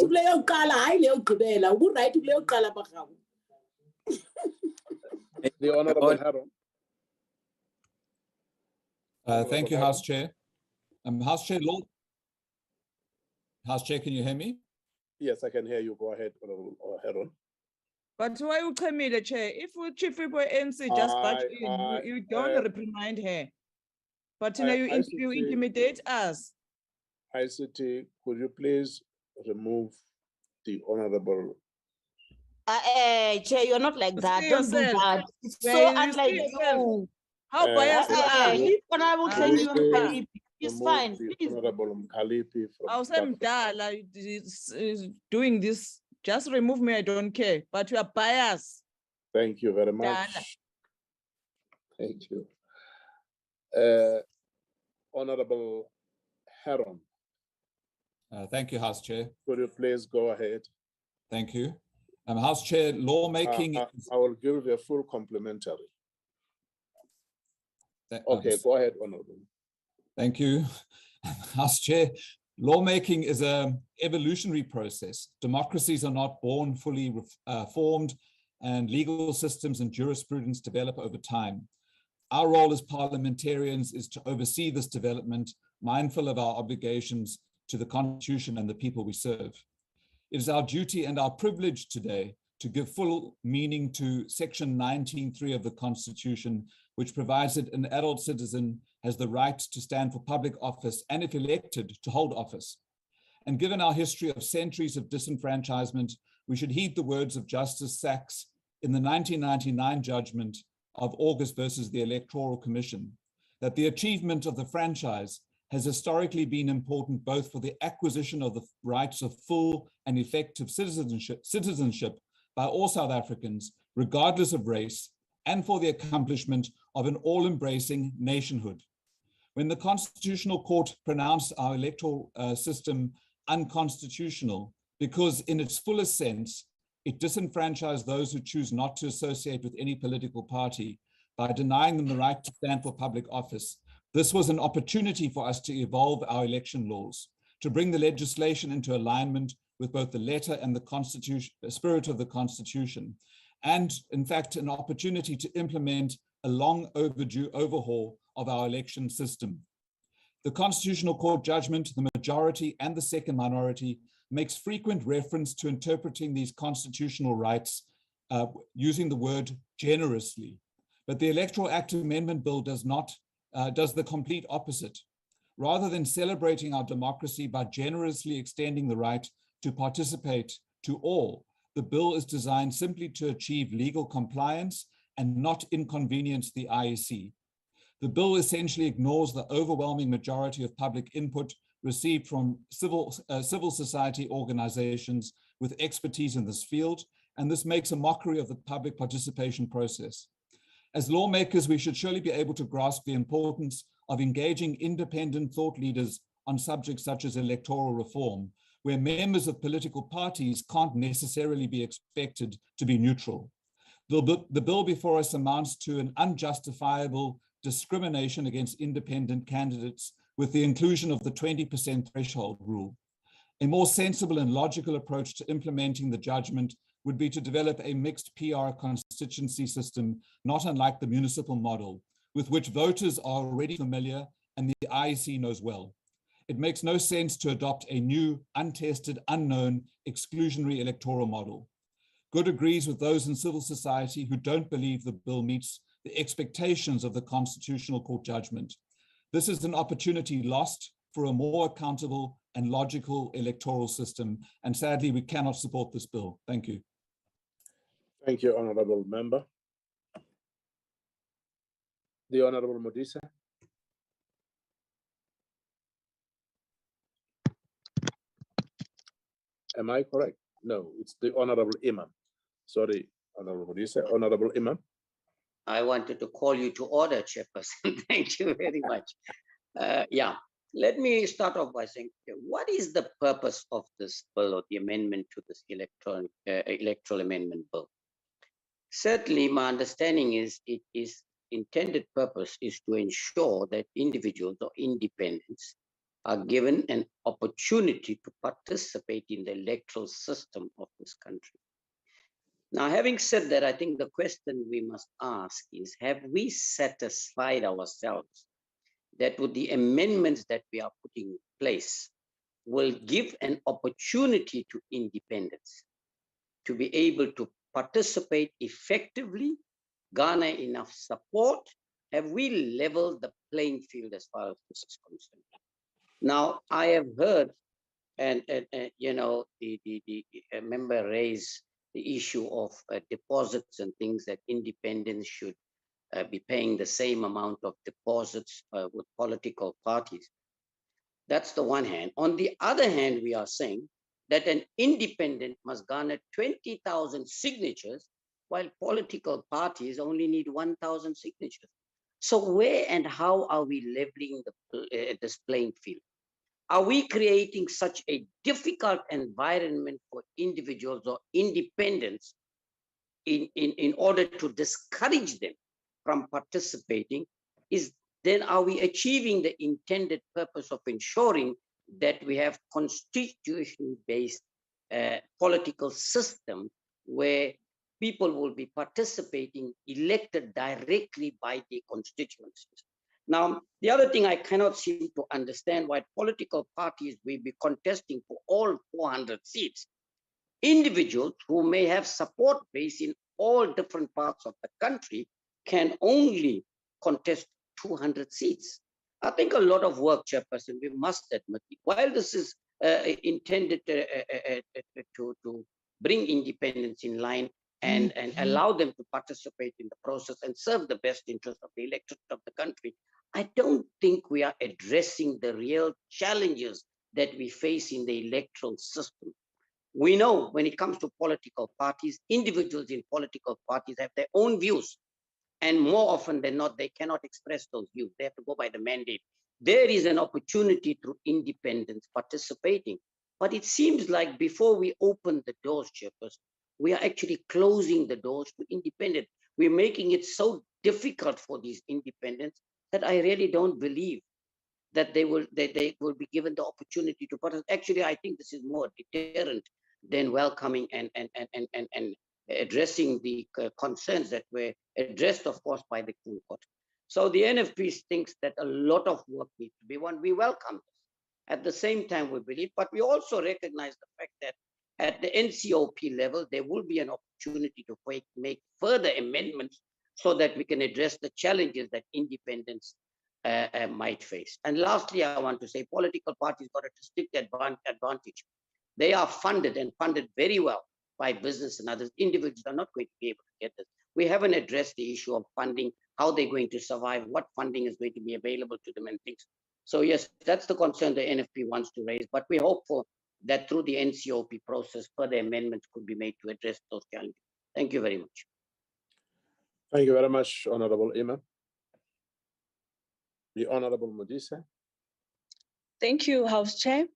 The Honorable Harold. Thank you, House Chair. House Chair, House Chair, can you hear me? Yes, I can hear you. Go ahead, Honorable Harold. But why you come in the chair? If we Chief NC just barge in, you don't reprimand her. But now you intimidate us. ICT, could you please remove the Honorable? Chair, you're not like that. Don't do that. It's so unlike you. How biased you are. Honorable Khalippi, it's fine. Please. Honorable Khalippi. I'm doing this. Just remove me. I don't care. But you are biased. Thank you very much. Thank you. Honorable Heron. Thank you, House Chair. Could you please go ahead? Thank you. House Chair, lawmaking. I will give you a full complimentary. Okay, go ahead, Honorable. Thank you. House Chair, lawmaking is an evolutionary process. Democracies are not born fully formed, and legal systems and jurisprudence develop over time. Our role as parliamentarians is to oversee this development, mindful of our obligations to the Constitution and the people we serve. It is our duty and our privilege today to give full meaning to Section 19(3) of the Constitution, which provides that an adult citizen has the right to stand for public office and, if elected, to hold office. And given our history of centuries of disenfranchisement, we should heed the words of Justice Sachs in the 1999 judgment of August versus the Electoral Commission, that the achievement of the franchise has historically been important both for the acquisition of the rights of full and effective citizenship by all South Africans, regardless of race, and for the accomplishment of an all-embracing nationhood. When the Constitutional Court pronounced our electoral system unconstitutional because in its fullest sense, it disenfranchised those who choose not to associate with any political party by denying them the right to stand for public office, this was an opportunity for us to evolve our election laws, to bring the legislation into alignment with both the letter and the spirit of the Constitution, and in fact, an opportunity to implement a long overdue overhaul of our election system. The Constitutional Court judgment, the majority and the second minority, makes frequent reference to interpreting these constitutional rights using the word generously. But the Electoral Act Amendment Bill does the complete opposite. Rather than celebrating our democracy by generously extending the right to participate to all, the bill is designed simply to achieve legal compliance and not inconvenience the IEC. The bill essentially ignores the overwhelming majority of public input received from civil society organizations with expertise in this field, and this makes a mockery of the public participation process. As lawmakers, we should surely be able to grasp the importance of engaging independent thought leaders on subjects such as electoral reform, where members of political parties can't necessarily be expected to be neutral. The bill before us amounts to an unjustifiable discrimination against independent candidates with the inclusion of the 20% threshold rule. A more sensible and logical approach to implementing the judgment would be to develop a mixed PR constituency system, not unlike the municipal model, with which voters are already familiar and the IEC knows well. It makes no sense to adopt a new, untested, unknown, exclusionary electoral model. Good agrees with those in civil society who don't believe the bill meets the expectations of the Constitutional Court judgment. This is an opportunity lost for a more accountable and logical electoral system, and sadly, we cannot support this bill. Thank you. Thank you, Honorable Member. The Honorable Modise. Am I correct? No, it's the Honorable Imam. Sorry, Honorable Modise. Honorable Imam. I wanted to call you to order, Chairperson. Thank you very much. Yeah, let me start off by saying, what is the purpose of this bill or the amendment to this electoral amendment bill? Certainly, my understanding is it is intended purpose is to ensure that individuals or independents are given an opportunity to participate in the electoral system of this country. Now, having said that, I think the question we must ask is, have we satisfied ourselves that with the amendments that we are putting in place will give an opportunity to independents to be able to participate effectively, garner enough support? Have we leveled the playing field as far as this is concerned? Now, I have heard, and you know, the member raised the issue of deposits and things that independents should be paying the same amount of deposits with political parties. That's the one hand. On the other hand, we are saying that an independent must garner 20,000 signatures, while political parties only need 1,000 signatures. So where and how are we leveling this playing field? Are we creating such a difficult environment for individuals or independents in order to discourage them from participating? Then are we achieving the intended purpose of ensuring that we have constitution-based political system where people will be participating elected directly by the constituencies? Now, the other thing I cannot seem to understand why political parties will be contesting for all 400 seats. Individuals who may have support base in all different parts of the country can only contest 200 seats. I think a lot of work, Chairperson, we must admit, while this is intended to bring independence in line and allow them to participate in the process and serve the best interest of the electorate of the country, I don't think we are addressing the real challenges that we face in the electoral system. We know when it comes to political parties, individuals in political parties have their own views. And more often than not, they cannot express those views. They have to go by the mandate. There is an opportunity through independents participating. But it seems like before we open the doors, Chairperson, we are actually closing the doors to independent. We're making it so difficult for these independents that I really don't believe that they will be given the opportunity to participate. Actually, I think this is more deterrent than welcoming and addressing the concerns that were addressed, of course, by the King Court. So the NFP thinks that a lot of work needs to be done. We welcome this. At the same time, we believe, but we also recognize the fact that at the NCOP level, there will be an opportunity to make further amendments so that we can address the challenges that independents might face. And lastly, I want to say political parties got a distinct advantage. They are funded and funded very well by business and others. Individuals are not going to be able to get this. We haven't addressed the issue of funding, how they're going to survive, what funding is going to be available to them and things. So yes, that's the concern the NFP wants to raise, but we hope for that through the NCOP process, further amendments could be made to address those challenges. Thank you very much. Thank you very much, Honorable Iman. The Honorable Modise. Thank you, House Chair.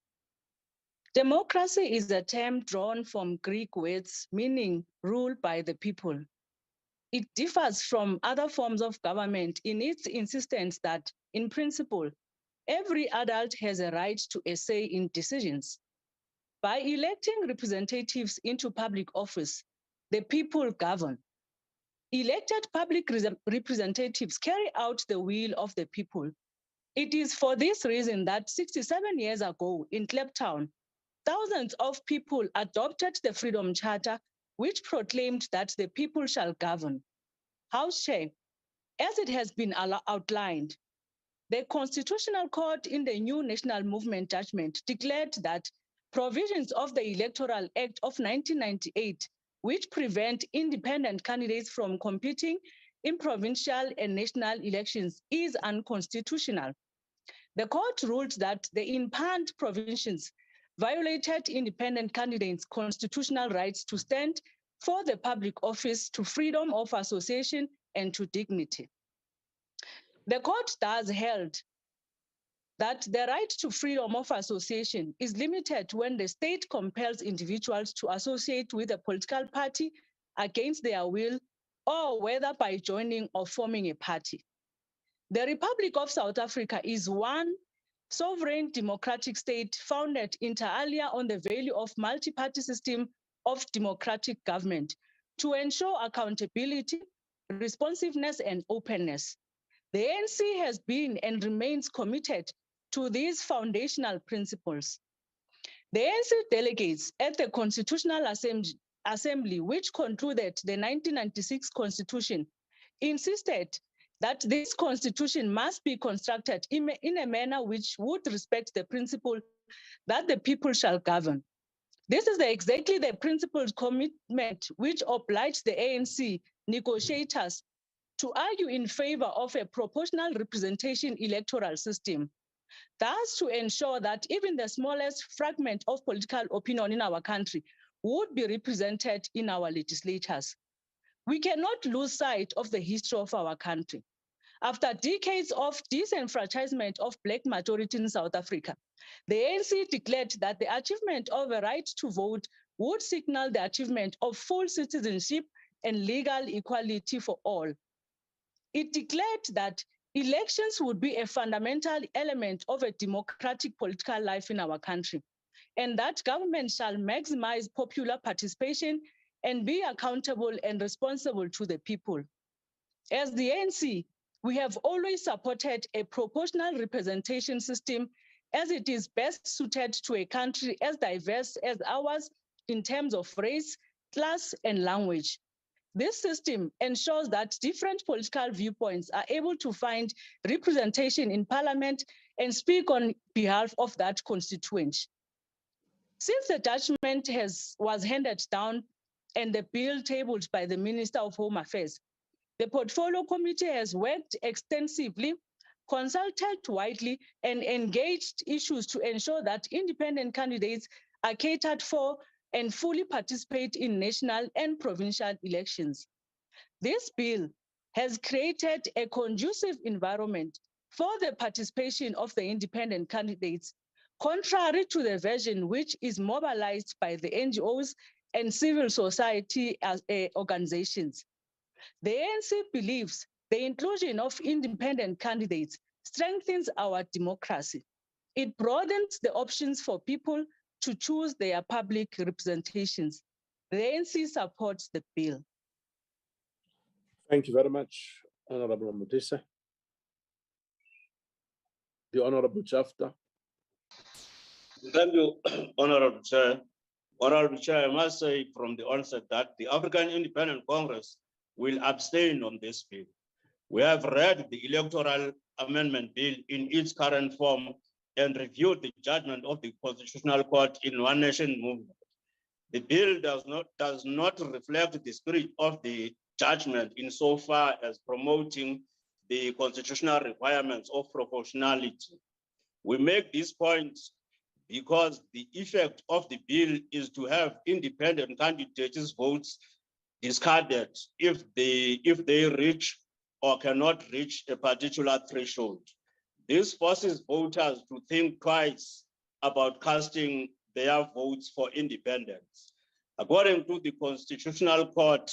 Democracy is a term drawn from Greek words meaning rule by the people. It differs from other forms of government in its insistence that, in principle, every adult has a right to a say in decisions. By electing representatives into public office, the people govern. Elected public representatives carry out the will of the people. It is for this reason that 67 years ago in Electoral, thousands of people adopted the Freedom Charter, which proclaimed that the people shall govern. House Chair, as it has been outlined, the Constitutional Court in the new National Movement judgment declared that provisions of the Electoral Act of 1998, which prevent independent candidates from competing in provincial and national elections, is unconstitutional. The court ruled that the impounded provisions violated independent candidates' constitutional rights to stand for the public office, to freedom of association, and to dignity. The court thus held that the right to freedom of association is limited when the state compels individuals to associate with a political party against their will, or whether by joining or forming a party. The Republic of South Africa is one sovereign democratic state founded inter alia on the value of multi-party system of democratic government to ensure accountability, responsiveness, and openness. The ANC has been and remains committed to these foundational principles. The ANC delegates at the Constitutional Assembly, which concluded the 1996 Constitution, insisted that this constitution must be constructed in a manner which would respect the principle that the people shall govern. This is exactly the principled commitment which obliged the ANC negotiators to argue in favor of a proportional representation electoral system, thus to ensure that even the smallest fragment of political opinion in our country would be represented in our legislatures. We cannot lose sight of the history of our country. After decades of disenfranchisement of Black majority in South Africa, the ANC declared that the achievement of a right to vote would signal the achievement of full citizenship and legal equality for all. It declared that elections would be a fundamental element of a democratic political life in our country, and that government shall maximize popular participation and be accountable and responsible to the people. As the ANC, we have always supported a proportional representation system as it is best suited to a country as diverse as ours in terms of race, class, and language. This system ensures that different political viewpoints are able to find representation in Parliament and speak on behalf of that constituency. Since the judgment was handed down and the bill tabled by the Minister of Home Affairs, the Portfolio Committee has worked extensively consulted widely, and engaged issues to ensure that independent candidates are catered for and fully participate in national and provincial elections. This bill has created a conducive environment for the participation of the independent candidates, contrary to the version which is mobilized by the NGOs and civil society organizations. The ANC believes the inclusion of independent candidates strengthens our democracy. It broadens the options for people to choose their public representations. The ANC supports the bill. Thank you very much, Honorable Mutisa. The Honorable Jafta. Thank you, Honorable Chair. Honorable Chair, I must say from the onset that the African Independent Congress will abstain on this bill. We have read the Electoral Amendment Bill in its current form and reviewed the judgment of the Constitutional Court in One Nation movement. The bill does not reflect the spirit of the judgment insofar as promoting the constitutional requirements of proportionality. We make this point because the effect of the bill is to have independent candidates' votes discarded if they reach or cannot reach a particular threshold. This forces voters to think twice about casting their votes for independence. According to the Constitutional Court,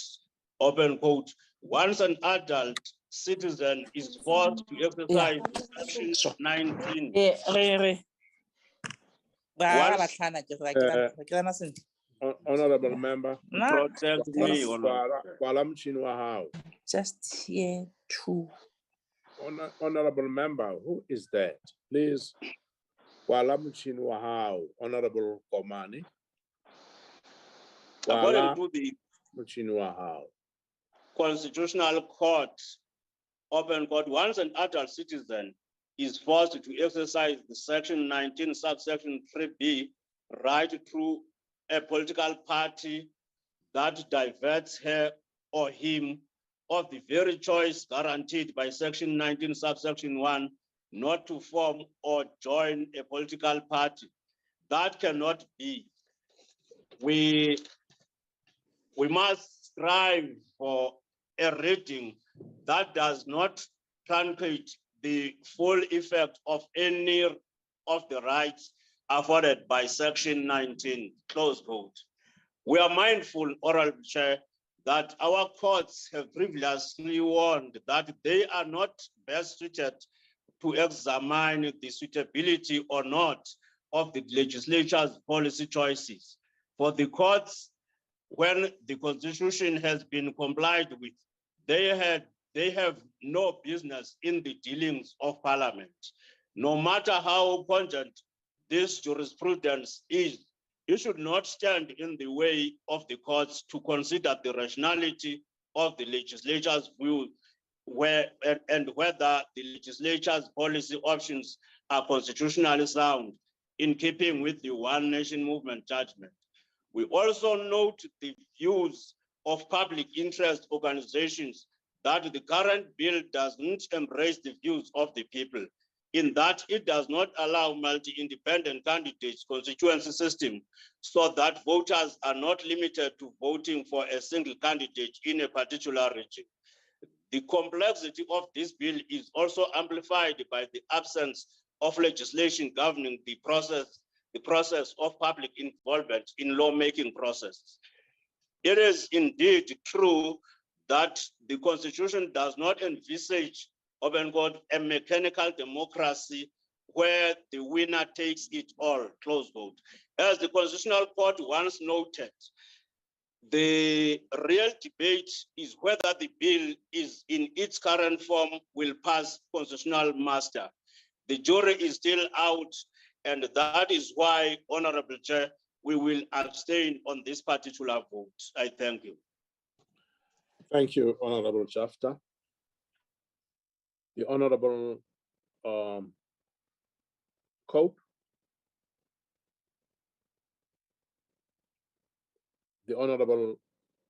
open quote, once an adult citizen is forced to exercise Section 19. Honorable member. Protect me, just here too. Honorable member, who is that? Please. Honorable Komani. According to the Constitutional Court, open court, once an adult citizen is forced to exercise the Section 19, subsection 3B, right through a political party that diverts her or him of the very choice guaranteed by Section 19, subsection 1, not to form or join a political party. That cannot be. We must strive for a reading that does not truncate the full effect of any of the rights afforded by Section 19, close quote. We are mindful, Honorable Chair, that our courts have previously warned that they are not best suited to examine the suitability or not of the legislature's policy choices. For the courts, when the Constitution has been complied with, they have no business in the dealings of Parliament. No matter how cogent this jurisprudence is, it should not stand in the way of the courts to consider the rationality of the legislature's view and whether the legislature's policy options are constitutionally sound in keeping with the One Nation movement judgment. We also note the views of public interest organizations that the current bill doesn't embrace the views of the people, in that it does not allow multi-independent candidates constituency system so that voters are not limited to voting for a single candidate in a particular region. The complexity of this bill is also amplified by the absence of legislation governing the process of public involvement in lawmaking processes. It is indeed true that the Constitution does not envisage, open quote, a mechanical democracy where the winner takes it all, close quote. As the Constitutional Court once noted, the real debate is whether the bill is in its current form will pass constitutional muster. The jury is still out, and that is why, Honorable Chair, we will abstain on this particular vote. I thank you. Thank you, Honorable Jafta. The Honorable Cope. The Honorable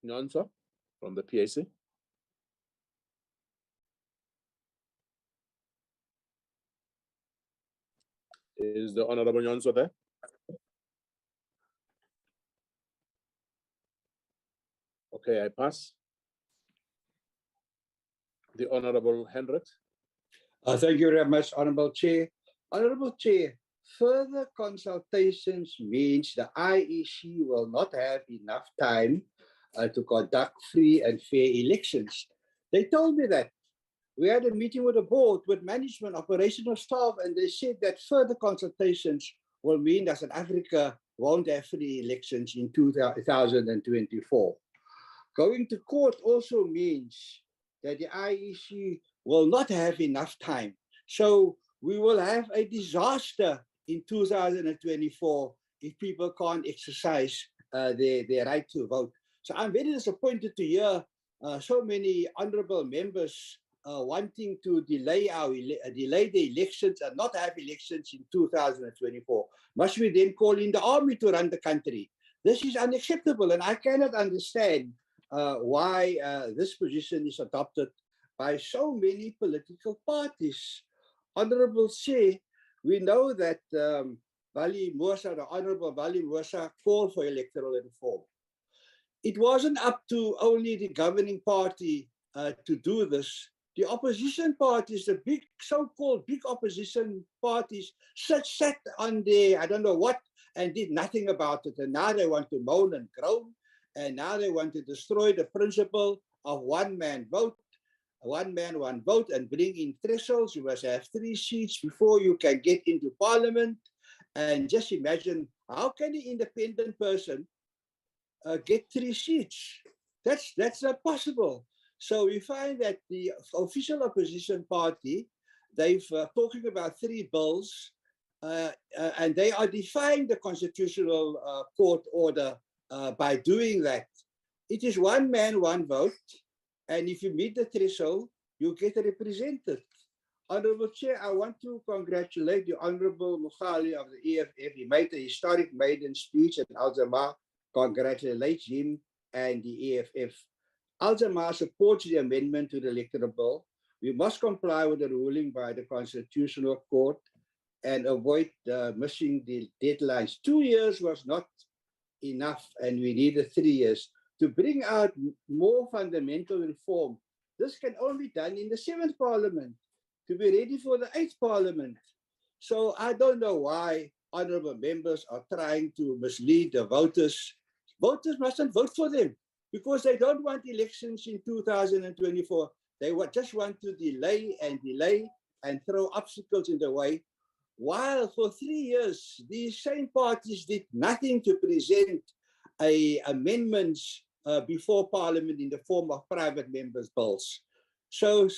Nyanza from the PAC. Is the Honorable Nyonso there? Okay, I pass. The Honorable Hendrik. Thank you very much, Honorable Chair. Honorable Chair, further consultations means the IEC will not have enough time to conduct free and fair elections. They told me that. We had a meeting with the board, with management, operational staff, and they said that further consultations will mean that South Africa won't have free elections in 2024. Going to court also means that the IEC will not have enough time. So we will have a disaster in 2024 if people can't exercise their right to vote. So I'm very disappointed to hear so many honorable members wanting to delay the elections and not have elections in 2024. Must we then call in the army to run the country? This is unacceptable, and I cannot understand why this position is adopted by so many political parties. Honorable Chair, we know that Vali Moosa, the Honorable Vali Moosa, called for electoral reform. It wasn't up to only the governing party to do this. The opposition parties, the big so-called big opposition parties, sat on their, I don't know what, and did nothing about it. And now they want to moan and groan, and now they want to destroy the principle of one man, one vote, and bring in thresholds. You must have 3 seats before you can get into parliament. And just imagine, how can an independent person get 3 seats? That's not possible. So we find that the official opposition party, they've talking about 3 bills, and they are defying the constitutional court order by doing that. It is one man, one vote, and if you meet the threshold, you get represented. Honorable Chair, I want to congratulate the Honorable Mukhali of the EFF. He made a historic maiden speech, and Jama-ah congratulates him and the EFF. Jama-ah supports the amendment to the electoral bill. We must comply with the ruling by the Constitutional Court and avoid missing the deadlines. 2 years was not enough, and we needed 3 years to bring out more fundamental reform. This can only be done in the 7th Parliament to be ready for the 8th Parliament. So I don't know why honorable members are trying to mislead the voters. Voters mustn't vote for them because they don't want elections in 2024. They just want to delay and throw obstacles in the way. While for 3 years, these same parties did nothing to present amendments before Parliament in the form of private members' bills. So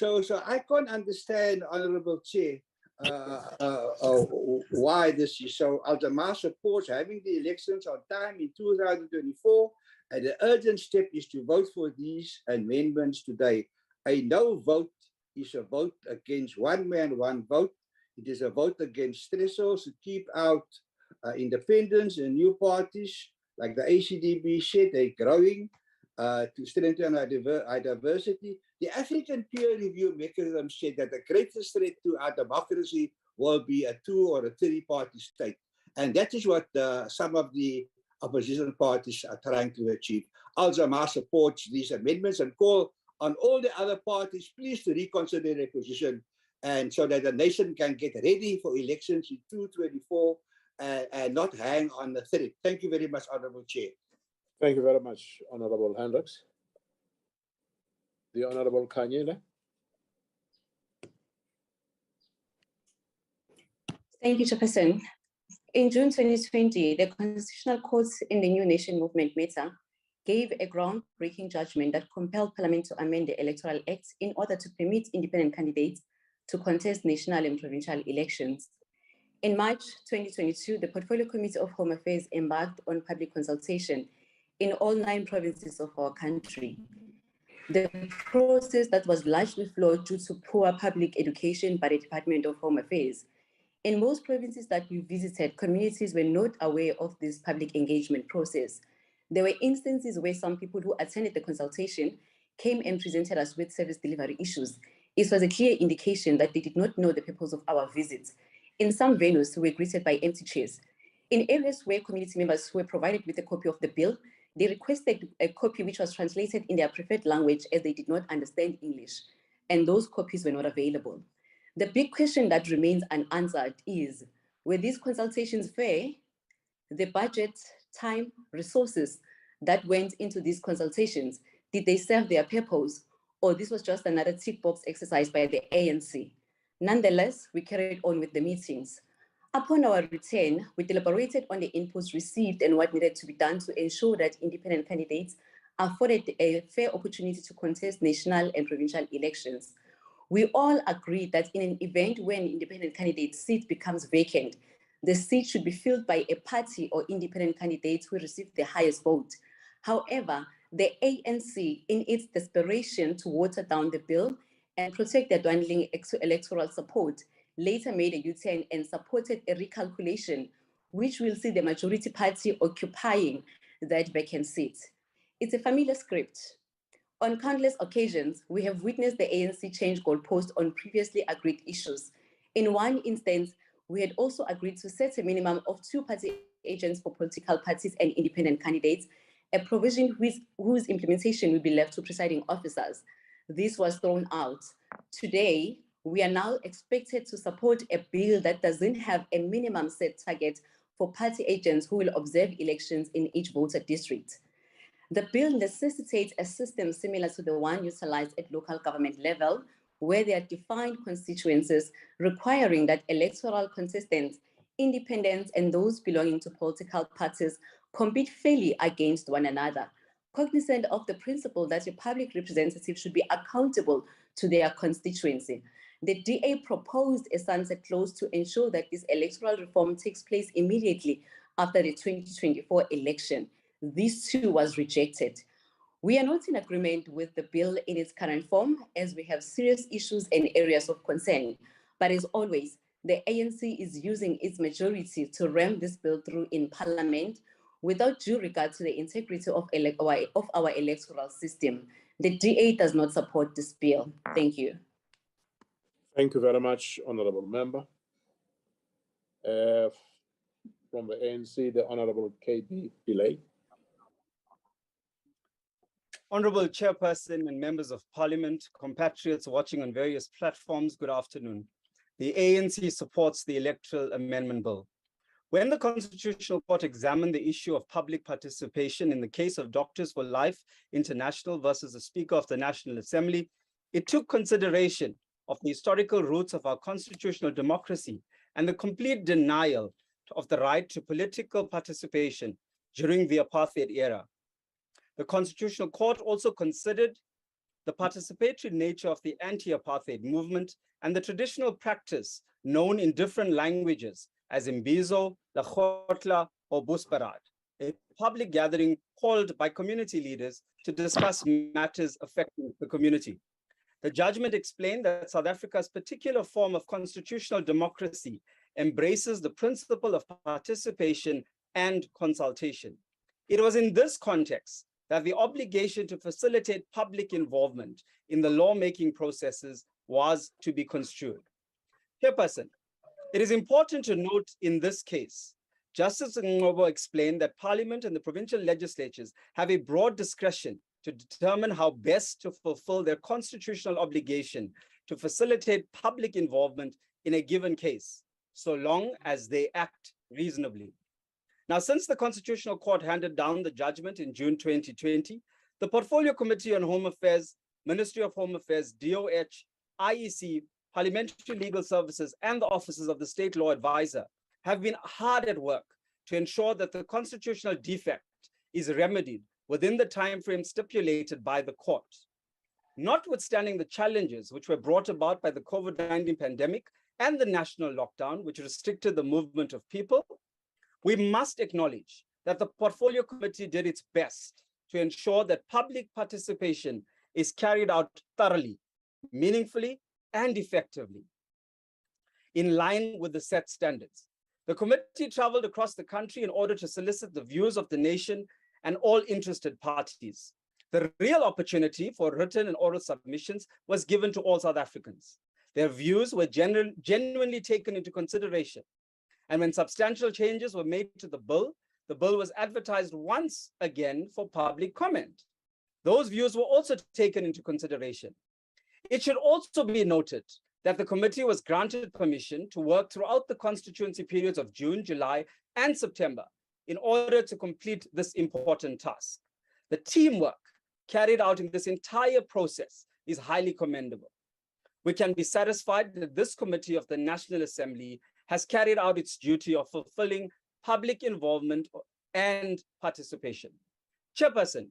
I can't understand, Honorable Chair, why this is so. Jama-ah supports having the elections on time in 2024, and the urgent step is to vote for these amendments today. A no vote is a vote against one man, one vote. It is a vote against thresholds to keep out independents and new parties. Like the ACDP said, they're growing to strengthen our diversity. The African peer review mechanism said that the greatest threat to our democracy will be a 2 or a 3-party state. And that is what some of the opposition parties are trying to achieve. Jama-ah supports these amendments and call on all the other parties, please, to reconsider their position, and so that the nation can get ready for elections in 2024 and not hang on the thread. Thank you very much, Honorable Chair. Thank you very much, Honorable Hendricks. The Honorable Kanyile. Thank you, Chairperson. In June 2020, the Constitutional Court in the New Nation Movement matter gave a groundbreaking judgment that compelled Parliament to amend the Electoral Act in order to permit independent candidates to contest national and provincial elections. In March 2022, the Portfolio Committee of Home Affairs embarked on public consultation in all 9 provinces of our country. The process that was largely flawed due to poor public education by the Department of Home Affairs. In most provinces that we visited, communities were not aware of this public engagement process. There were instances where some people who attended the consultation came and presented us with service delivery issues. It was a clear indication that they did not know the purpose of our visits In some venues, we were greeted by empty chairs. In areas where community members were provided with a copy of the bill, they requested a copy which was translated in their preferred language as they did not understand English, and those copies were not available. The big question that remains unanswered is, were these consultations fair? The budget, time, resources that went into these consultations, did they serve their purpose, or this was just another tick box exercise by the ANC? Nonetheless, we carried on with the meetings. Upon our return, we deliberated on the inputs received and what needed to be done to ensure that independent candidates are afforded a fair opportunity to contest national and provincial elections. We all agreed that in an event when an independent candidate's seat becomes vacant, the seat should be filled by a party or independent candidate who received the highest vote. However, the ANC, in its desperation to water down the bill and protect their dwindling electoral support, later made a U-turn and supported a recalculation, which will see the majority party occupying that vacant seat. It's a familiar script. On countless occasions, we have witnessed the ANC change goalposts on previously agreed issues. In one instance, we had also agreed to set a minimum of 2 party agents for political parties and independent candidates, a provision whose implementation will be left to presiding officers. This was thrown out. Today, we are now expected to support a bill that doesn't have a minimum set target for party agents who will observe elections in each voter district. The bill necessitates a system similar to the one utilized at local government level, where there are defined constituencies requiring that electoral contestants, independents, and those belonging to political parties compete fairly against one another, cognizant of the principle that a public representative should be accountable to their constituency. The DA proposed a sunset clause to ensure that this electoral reform takes place immediately after the 2024 election. This too was rejected. We are not in agreement with the bill in its current form, as we have serious issues and areas of concern. But as always, the ANC is using its majority to ram this bill through in Parliament without due regard to the integrity of our electoral system. The DA does not support this bill. Thank you. Thank you very much, Honorable Member. From the ANC, the Honorable KB Pillay. Honorable Chairperson and members of Parliament, compatriots watching on various platforms, good afternoon. The ANC supports the Electoral Amendment Bill. When the Constitutional Court examined the issue of public participation in the case of Doctors for Life International versus the Speaker of the National Assembly, it took consideration of the historical roots of our constitutional democracy and the complete denial of the right to political participation during the apartheid era. The Constitutional Court also considered the participatory nature of the anti-apartheid movement and the traditional practice known in different languages as Imbizo, Lekgotla, or Busparad, a public gathering called by community leaders to discuss matters affecting the community. The judgment explained that South Africa's particular form of constitutional democracy embraces the principle of participation and consultation. It was in this context that the obligation to facilitate public involvement in the lawmaking processes was to be construed. Chairperson, it is important to note in this case, Justice Ngobo explained that Parliament and the provincial legislatures have a broad discretion to determine how best to fulfill their constitutional obligation to facilitate public involvement in a given case, so long as they act reasonably. Now, since the Constitutional Court handed down the judgment in June 2020, the Portfolio Committee on Home Affairs, Ministry of Home Affairs, DOH, IEC, Parliamentary Legal Services, and the offices of the State Law Advisor have been hard at work to ensure that the constitutional defect is remedied within the timeframe stipulated by the court. Notwithstanding the challenges which were brought about by the COVID-19 pandemic and the national lockdown, which restricted the movement of people, we must acknowledge that the Portfolio Committee did its best to ensure that public participation is carried out thoroughly, meaningfully, and effectively, in line with the set standards. The committee traveled across the country in order to solicit the views of the nation and all interested parties. The real opportunity for written and oral submissions was given to all South Africans. Their views were genuinely taken into consideration. And when substantial changes were made to the bill was advertised once again for public comment. Those views were also taken into consideration. It should also be noted that the committee was granted permission to work throughout the constituency periods of June, July, and September in order to complete this important task. The teamwork carried out in this entire process is highly commendable. We can be satisfied that this committee of the National Assembly has carried out its duty of fulfilling public involvement and participation. Chairperson,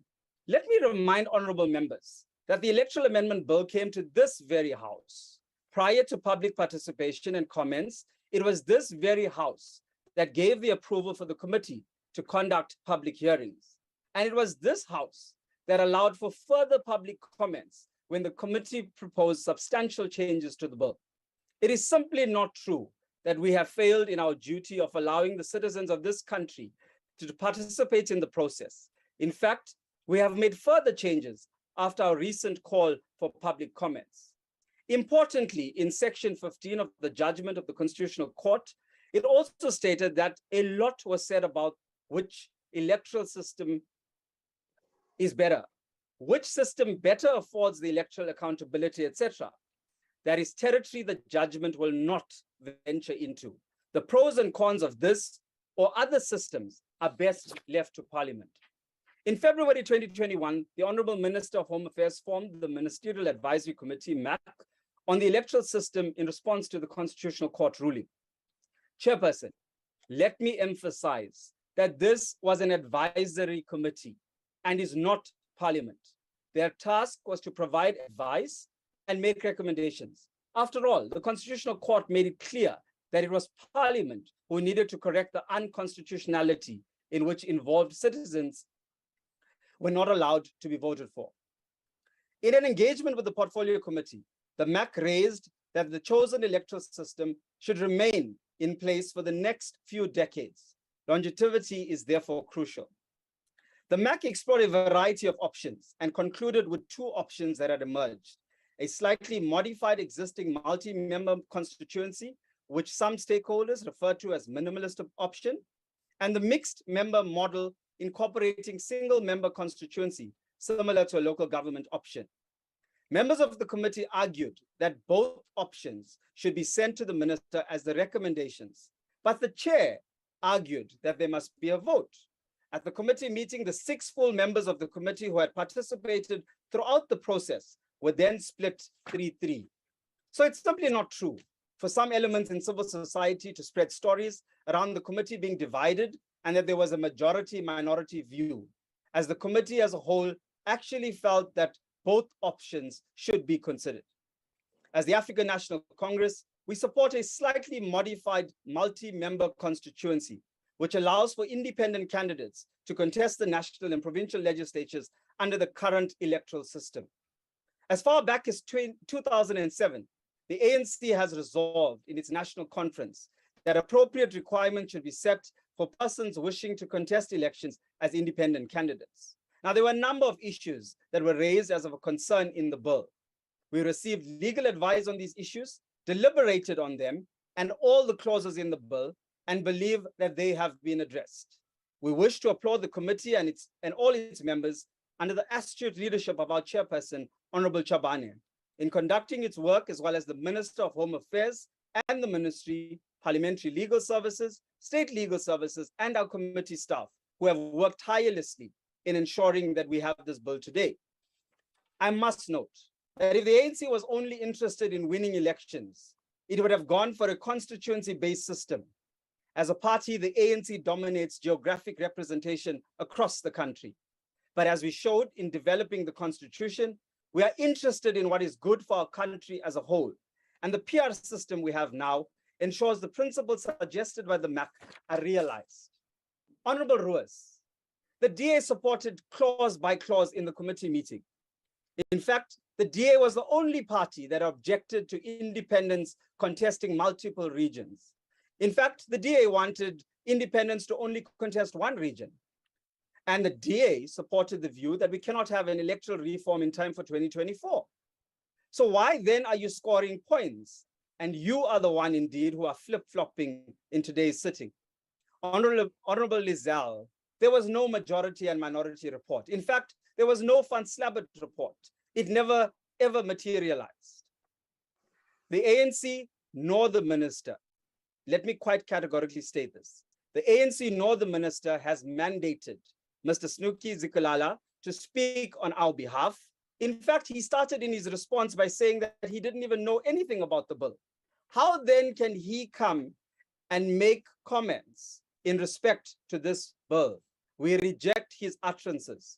let me remind honorable members that the Electoral Amendment Bill came to this very House. Prior to public participation and comments, it was this very House that gave the approval for the committee to conduct public hearings. And it was this House that allowed for further public comments when the committee proposed substantial changes to the bill. It is simply not true that we have failed in our duty of allowing the citizens of this country to participate in the process. In fact, we have made further changes after our recent call for public comments. Importantly, in section 15 of the judgment of the Constitutional Court, it also stated that a lot was said about which electoral system is better, which system better affords the electoral accountability, etc. That is territory the judgment will not venture into. The pros and cons of this or other systems are best left to Parliament. In February 2021, the Honorable Minister of Home Affairs formed the Ministerial Advisory Committee, MAC, on the electoral system in response to the Constitutional Court ruling. Chairperson, let me emphasize that this was an advisory committee and is not Parliament. Their task was to provide advice and make recommendations. After all, the Constitutional Court made it clear that it was Parliament who needed to correct the unconstitutionality in which involved citizens were not allowed to be voted for. In an engagement with the Portfolio Committee, the MAC raised that the chosen electoral system should remain in place for the next few decades. Longevity is therefore crucial. The MAC explored a variety of options and concluded with two options that had emerged: a slightly modified existing multi-member constituency, which some stakeholders refer to as minimalist option, and the mixed member model incorporating single member constituency, similar to a local government option. Members of the committee argued that both options should be sent to the minister as the recommendations, but the chair argued that there must be a vote. At the committee meeting, the 6 full members of the committee who had participated throughout the process were then split 3-3. So it's simply not true for some elements in civil society to spread stories around the committee being divided and that there was a majority-minority view, as the committee as a whole actually felt that both options should be considered. As the African National Congress, we support a slightly modified multi-member constituency, which allows for independent candidates to contest the national and provincial legislatures under the current electoral system. As far back as 2007, the ANC has resolved in its national conference that appropriate requirements should be set for persons wishing to contest elections as independent candidates. Now, there were a number of issues that were raised as of a concern in the bill. We received legal advice on these issues, deliberated on them, and all the clauses in the bill, and believe that they have been addressed. We wish to applaud the committee and all its members under the astute leadership of our chairperson, Honorable Chabane, in conducting its work, as well as the Minister of Home Affairs and the Ministry, Parliamentary Legal Services, State Legal Services, and our committee staff, who have worked tirelessly in ensuring that we have this bill today. I must note that if the ANC was only interested in winning elections, it would have gone for a constituency-based system. As a party, the ANC dominates geographic representation across the country. But as we showed in developing the Constitution, we are interested in what is good for our country as a whole. And the PR system we have now ensures the principles suggested by the MAC are realized. Honorable Ruas, the DA supported clause by clause in the committee meeting. In fact, the DA was the only party that objected to independents contesting multiple regions. In fact, the DA wanted independents to only contest one region. And the DA supported the view that we cannot have an electoral reform in time for 2024. So why then are you scoring points? And you are the one indeed who are flip-flopping in today's sitting. Honorable Lizelle, there was no majority and minority report. In fact, there was no Van Slabbert report. It never, ever materialized. The ANC nor the minister, let me quite categorically state this. The ANC nor the minister has mandated Mr. Snooki Zikalala to speak on our behalf. In fact, he started in his response by saying that he didn't even know anything about the bill. How then can he come and make comments in respect to this bill? We reject his utterances.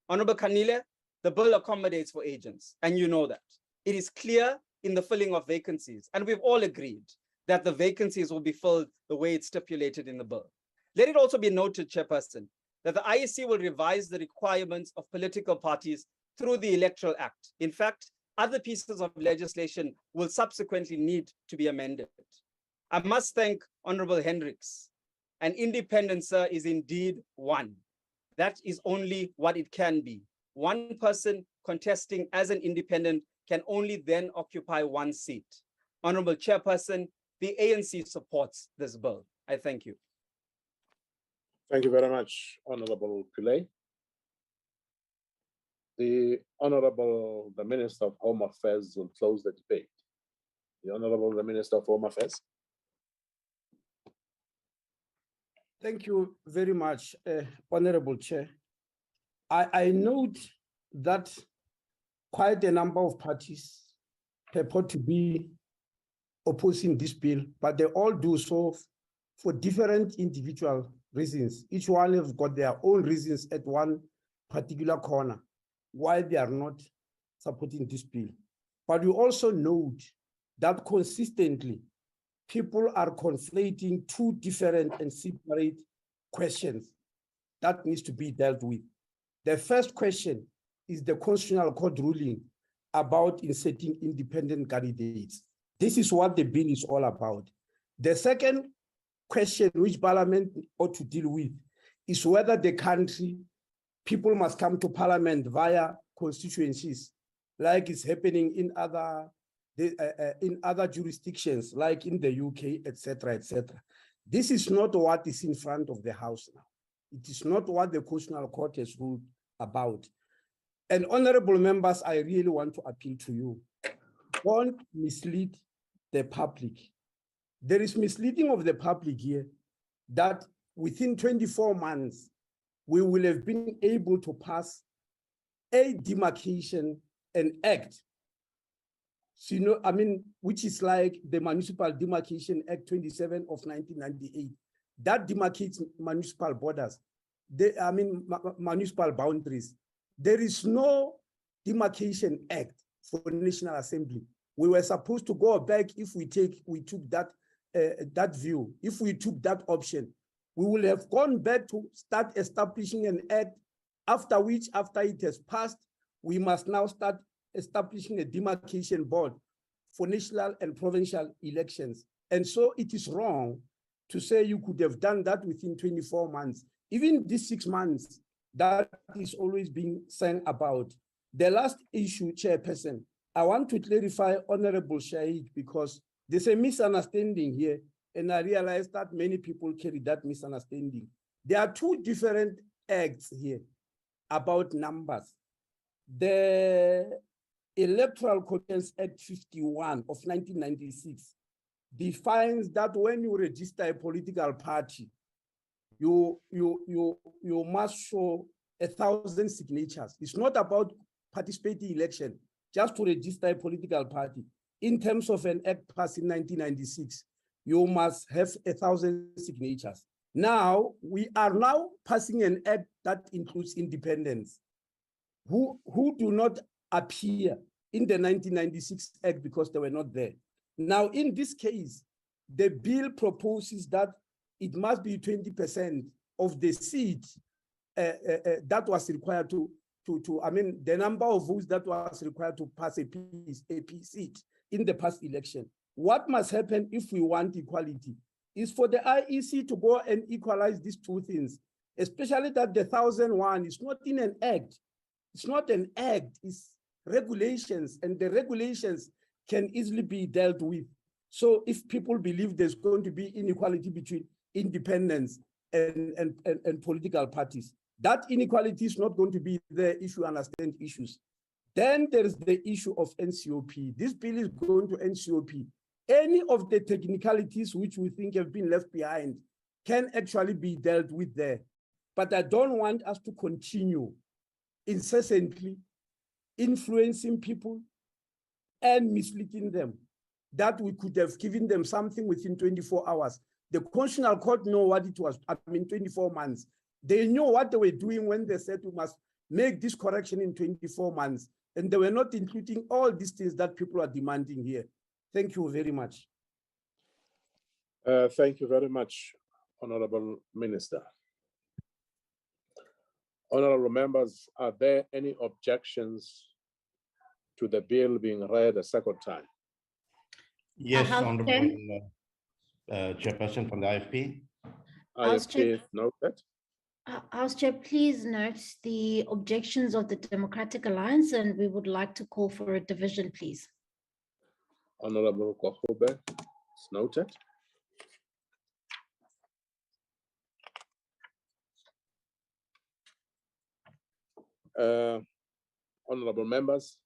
Honorable Kanile, the bill accommodates for agents, and you know that. It is clear in the filling of vacancies, and we've all agreed that the vacancies will be filled the way it's stipulated in the bill. Let it also be noted, Chairperson, that the IEC will revise the requirements of political parties through the Electoral Act. In fact, other pieces of legislation will subsequently need to be amended. I must thank Honorable Hendricks. An independent, sir, is indeed one. That is only what it can be. One person contesting as an independent can only then occupy one seat. Honorable Chairperson, the ANC supports this bill. I thank you. Thank you very much, Honorable Pillay. The Minister of Home Affairs will close the debate. The Minister of Home Affairs. Thank you very much, Honorable Chair. I note that quite a number of parties purport to be opposing this bill, but they all do so for different individual reasons. Each one has got their own reasons at one particular corner why they are not supporting this bill. But we also note that consistently people are conflating two different and separate questions that needs to be dealt with. The first question is the Constitutional Court ruling about inserting independent candidates. This is what the bill is all about. The second question which Parliament ought to deal with is whether the country, people must come to Parliament via constituencies, like it's happening in other jurisdictions, like in the UK, etc., etc. This is not what is in front of the House now. It is not what the Constitutional Court has ruled about. And honorable members, I really want to appeal to you. Don't mislead the public. There is misleading of the public here that within 24 months, we will have been able to pass a demarcation and act. So, which is like the Municipal Demarcation Act 27 of 1998. That demarcates municipal borders, municipal boundaries. There is no demarcation act for National Assembly. We were supposed to go back if we took that view. If we took that option, we will have gone back to start establishing an act, after which, after it has passed, we must now start establishing a demarcation board for national and provincial elections. And so it is wrong to say you could have done that within 24 months. Even these 6 months, that is always being sang about. The last issue, Chairperson, I want to clarify Honorable Shaikh, because there's a misunderstanding here, and I realize that many people carry that misunderstanding. There are two different acts here about numbers. The Electoral Contents Act 51 of 1996 defines that when you register a political party, you must show 1,000 signatures. It's not about participating in election, just to register a political party. In terms of an act passed in 1996, you must have 1,000 signatures. Now, we are now passing an act that includes independents who do not appear in the 1996 act because they were not there. Now, in this case, the bill proposes that it must be 20% of the seat that was required the number of votes that was required to pass a seat in the past election. What must happen if we want equality is for the IEC to go and equalize these two things, especially that the 1,001 is not in an act. It's not an act. regulations, and the regulations can easily be dealt with. So if people believe there's going to be inequality between independents and political parties, that inequality is not going to be there if you understand issues. Then there is the issue of NCOP. This bill is going to NCOP. Any of the technicalities which we think have been left behind can actually be dealt with there. But I don't want us to continue incessantly influencing people and misleading them, that we could have given them something within 24 hours. The Constitutional Court know what it was, 24 months. They knew what they were doing when they said we must make this correction in 24 months. And they were not including all these things that people are demanding here. Thank you very much. Thank you very much, Honorable Minister. Honorable members, are there any objections to the bill being read a second time? Yes, House Honorable Chairperson from the IFP. House Chair- IFP noted. House Chair, please note the objections of the Democratic Alliance, and we would like to call for a division, please. Honorable Kwahube, it's noted. Honorable members,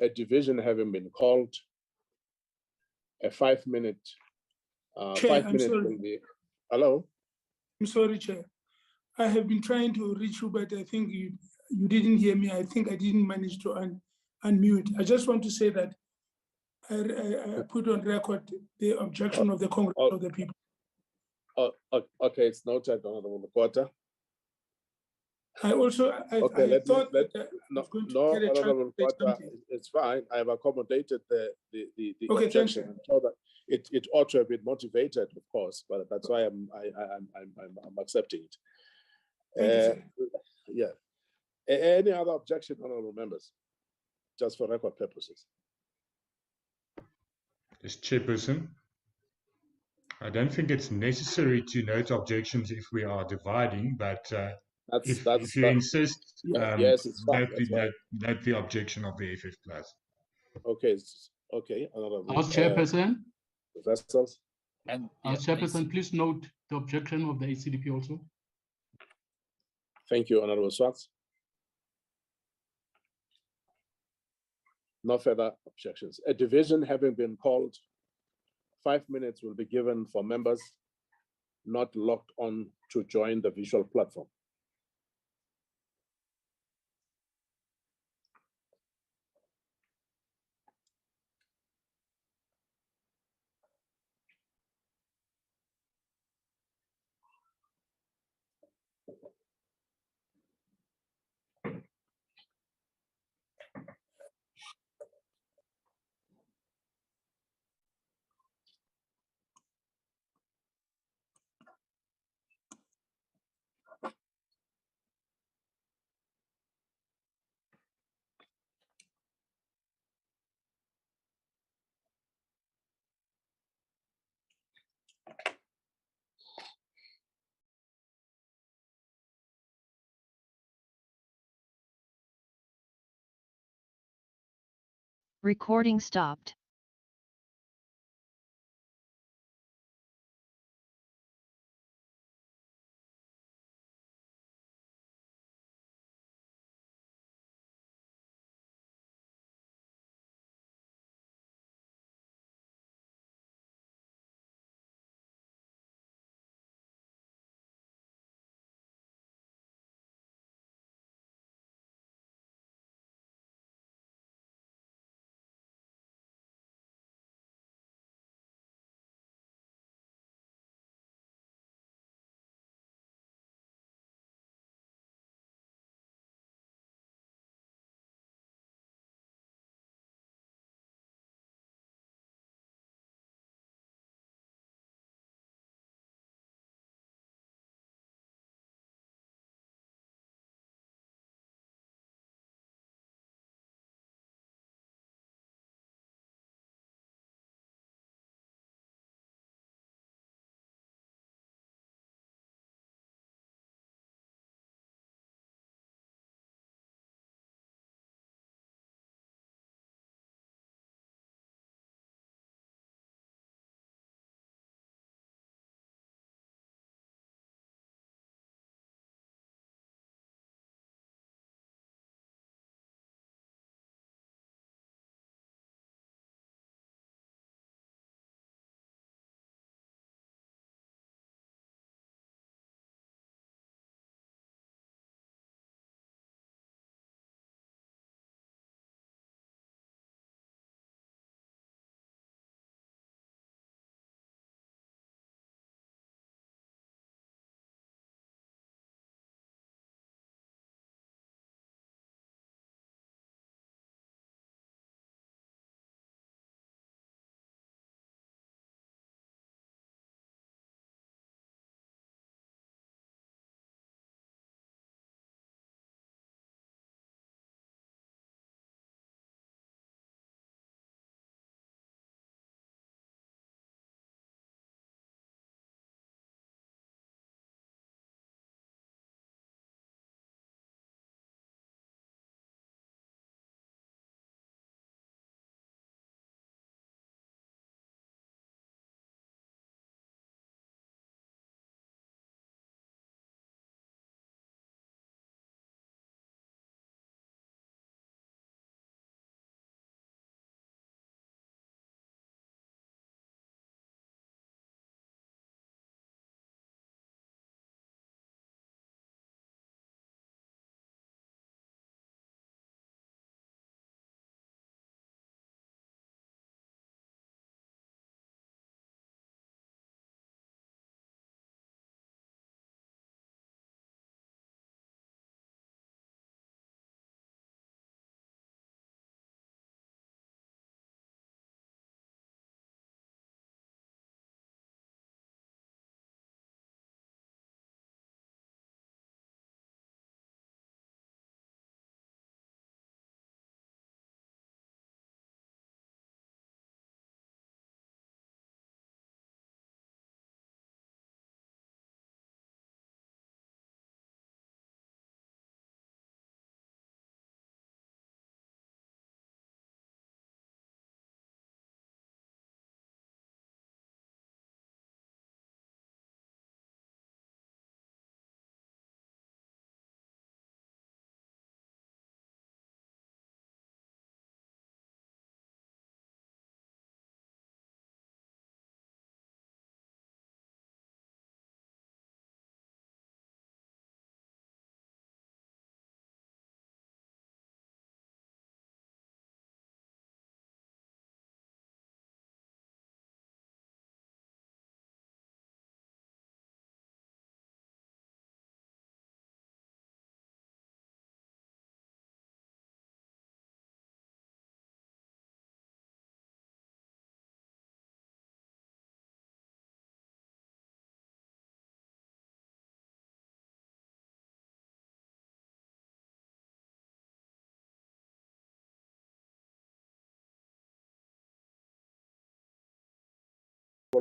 a division having been called, a 5 minute, Chair, 5 I'm minutes sorry. will be, hello? I'm sorry, Chair. I have been trying to reach you, but I think you didn't hear me. I think I didn't manage to unmute. I just want to say that I put on record the objection of the Congress of the People. Okay, it's noted, Honorable Quarter. I also, I thought that I was going to get a chance Honorable to say Quarter, something. it's fine. I have accommodated the Okay, objection. thank I'm sure that it ought to have been motivated, of course, but that's why I'm accepting it. Thank you, Yeah. Any other objection, honorable members? Just for record purposes. As Chairperson, I don't think it's necessary to note objections if we are dividing, but if you insist, yes, it's fine. note the objection of the FF Plus. Okay, okay. Honorable House Chairperson. Vessels. And House Chairperson, please note the objection of the ACDP also. Thank you, Honorable Swartz. No further objections. A division having been called, 5 minutes will be given for members not logged on to join the visual platform. Recording stopped.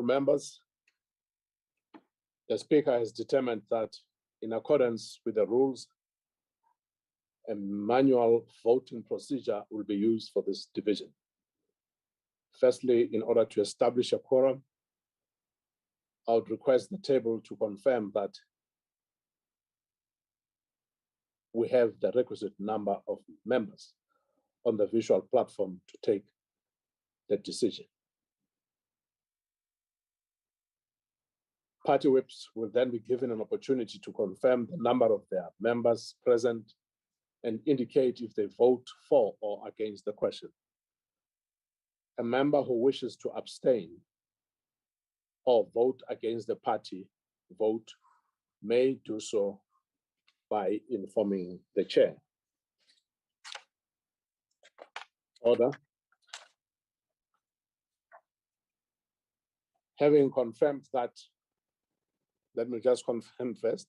members, the Speaker has determined that in accordance with the rules, a manual voting procedure will be used for this division. Firstly, in order to establish a quorum, I would request the table to confirm that we have the requisite number of members on the visual platform to take the decision. Party whips will then be given an opportunity to confirm the number of their members present and indicate if they vote for or against the question. A member who wishes to abstain or vote against the party vote may do so by informing the chair. Order. Having confirmed that, let me just confirm first.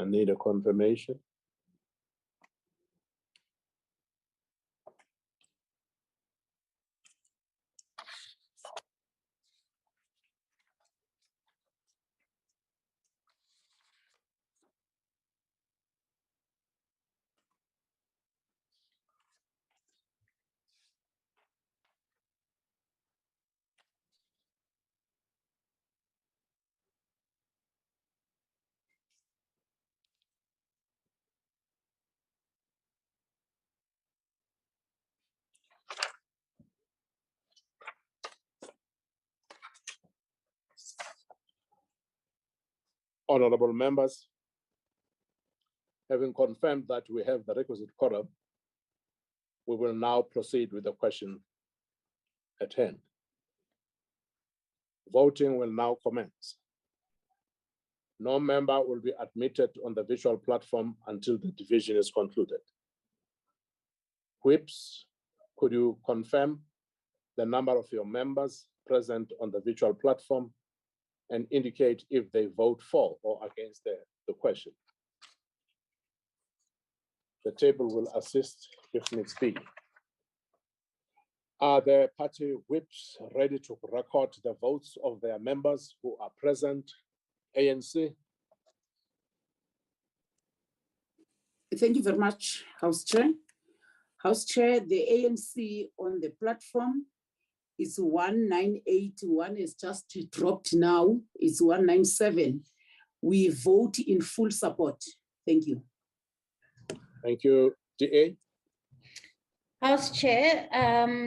I need a confirmation. Honorable members, having confirmed that we have the requisite quorum, we will now proceed with the question at hand. Voting will now commence. No member will be admitted on the visual platform until the division is concluded. Whips, could you confirm the number of your members present on the virtual platform and indicate if they vote for or against the question? The table will assist if needs be. Are the party whips ready to record the votes of their members who are present? ANC. Thank you very much, House Chair. House Chair, the ANC on the platform is 1981, is just dropped now, it's 197. We vote in full support. Thank you. Thank you, DA. House Chair,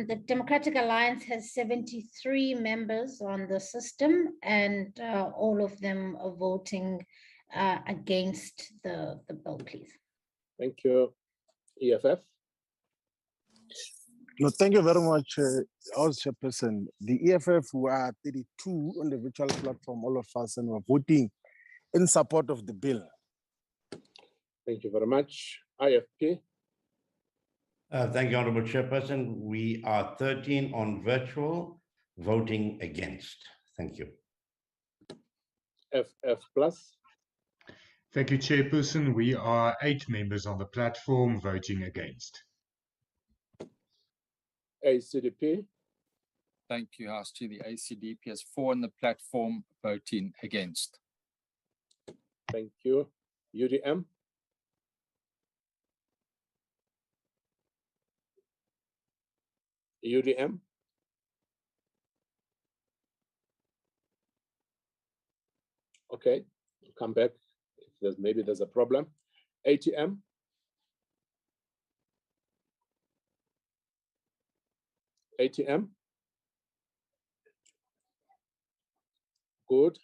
the Democratic Alliance has 73 members on the system, and all of them are voting against the bill, please. Thank you, EFF. No, thank you very much, House Chairperson. The EFF were 32 on the virtual platform, all of us, and we're voting in support of the bill. Thank you very much. IFP. Thank you, Honorable Chairperson. We are 13 on virtual, voting against. Thank you. FF plus. Thank you, Chairperson. We are 8 members on the platform voting against. ACDP. Thank you, House Chair. The ACDP has 4 on the platform voting against. Thank you. UDM. UDM. Okay, we'll come back if maybe there's a problem. ATM. ATM. Good.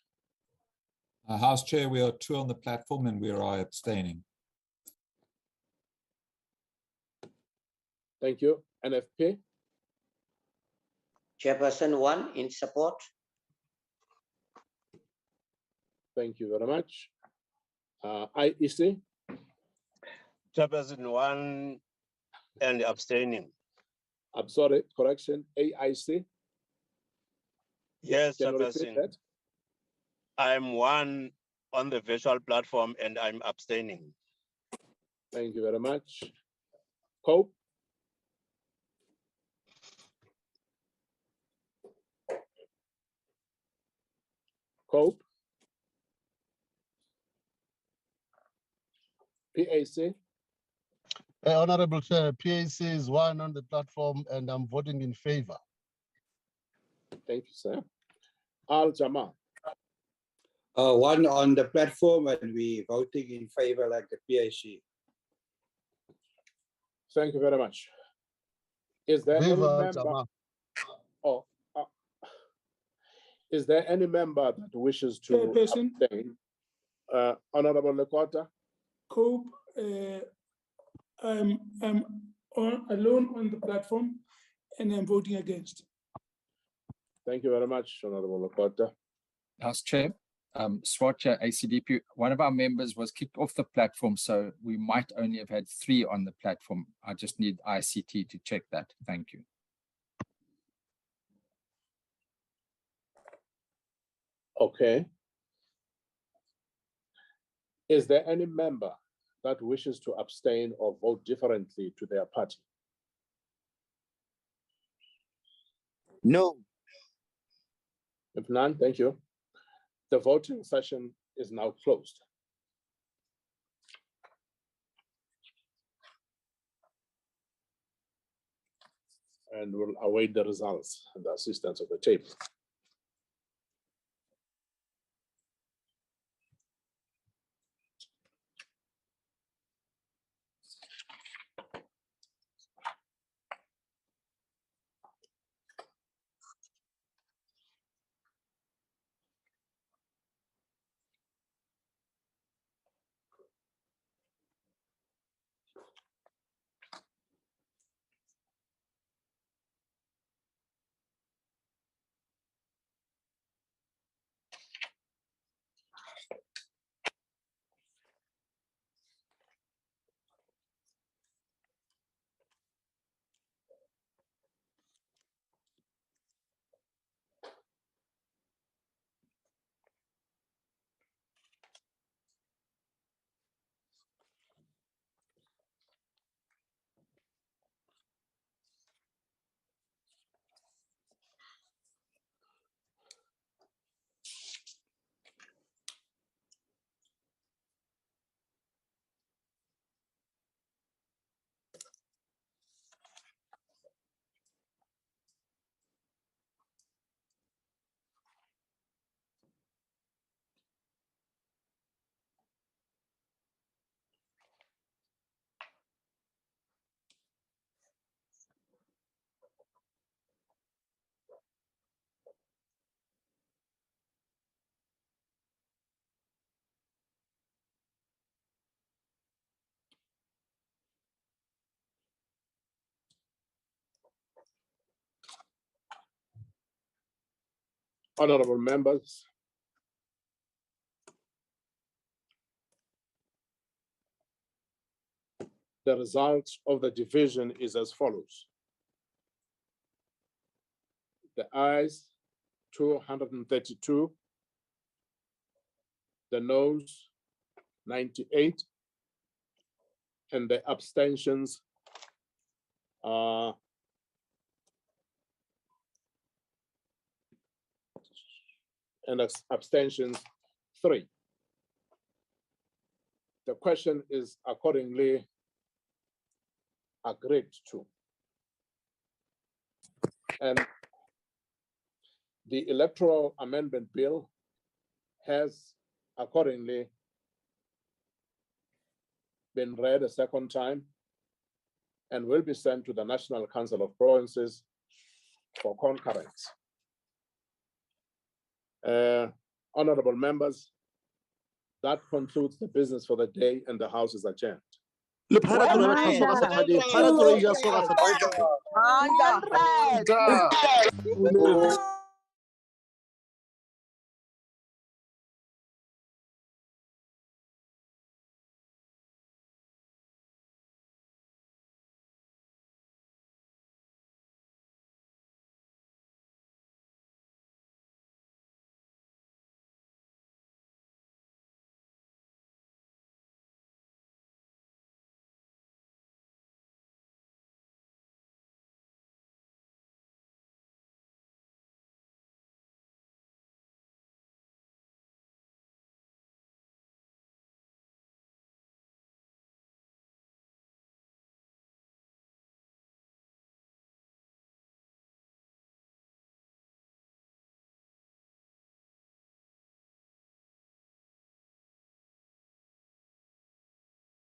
House Chair, we are 2 on the platform and we are abstaining. Thank you. NFP. Chairperson 1 in support. Thank you very much. IEC. Chairperson 1 and abstaining. I'm sorry, correction, AIC. Yes, Can you repeat Chairperson. that? I'm one on the virtual platform and I'm abstaining. Thank you very much. Cope? Cope? PAC? Honorable Chair, PAC is one on the platform and I'm voting in favor. Thank you, sir. Al Jama. One on the platform and we voting in favor like the PAC. Thank you very much. Is there any Viva member? Jama. Oh, is there any member that wishes to Chairperson. abstain? Honorable Lekota? Cope, I'm alone on the platform and I'm voting against. Thank you very much, Honorable Lekota. House Chair, Swatcha, ACDP, one of our members was kicked off the platform, so we might only have had 3 on the platform. I just need ICT to check that. Thank you. Okay. Is there any member that wishes to abstain or vote differently to their party? No. If none, thank you. The voting session is now closed. And we'll await the results and the assistance of the table. Honorable members, the result of the division is as follows. The ayes, 232, the noes, 98, and the abstentions are abstentions 3. The question is accordingly agreed to. And the Electoral Amendment Bill has accordingly been read a second time and will be sent to the National Council of Provinces for concurrence. Honorable members, that concludes the business for the day and the House is adjourned. Well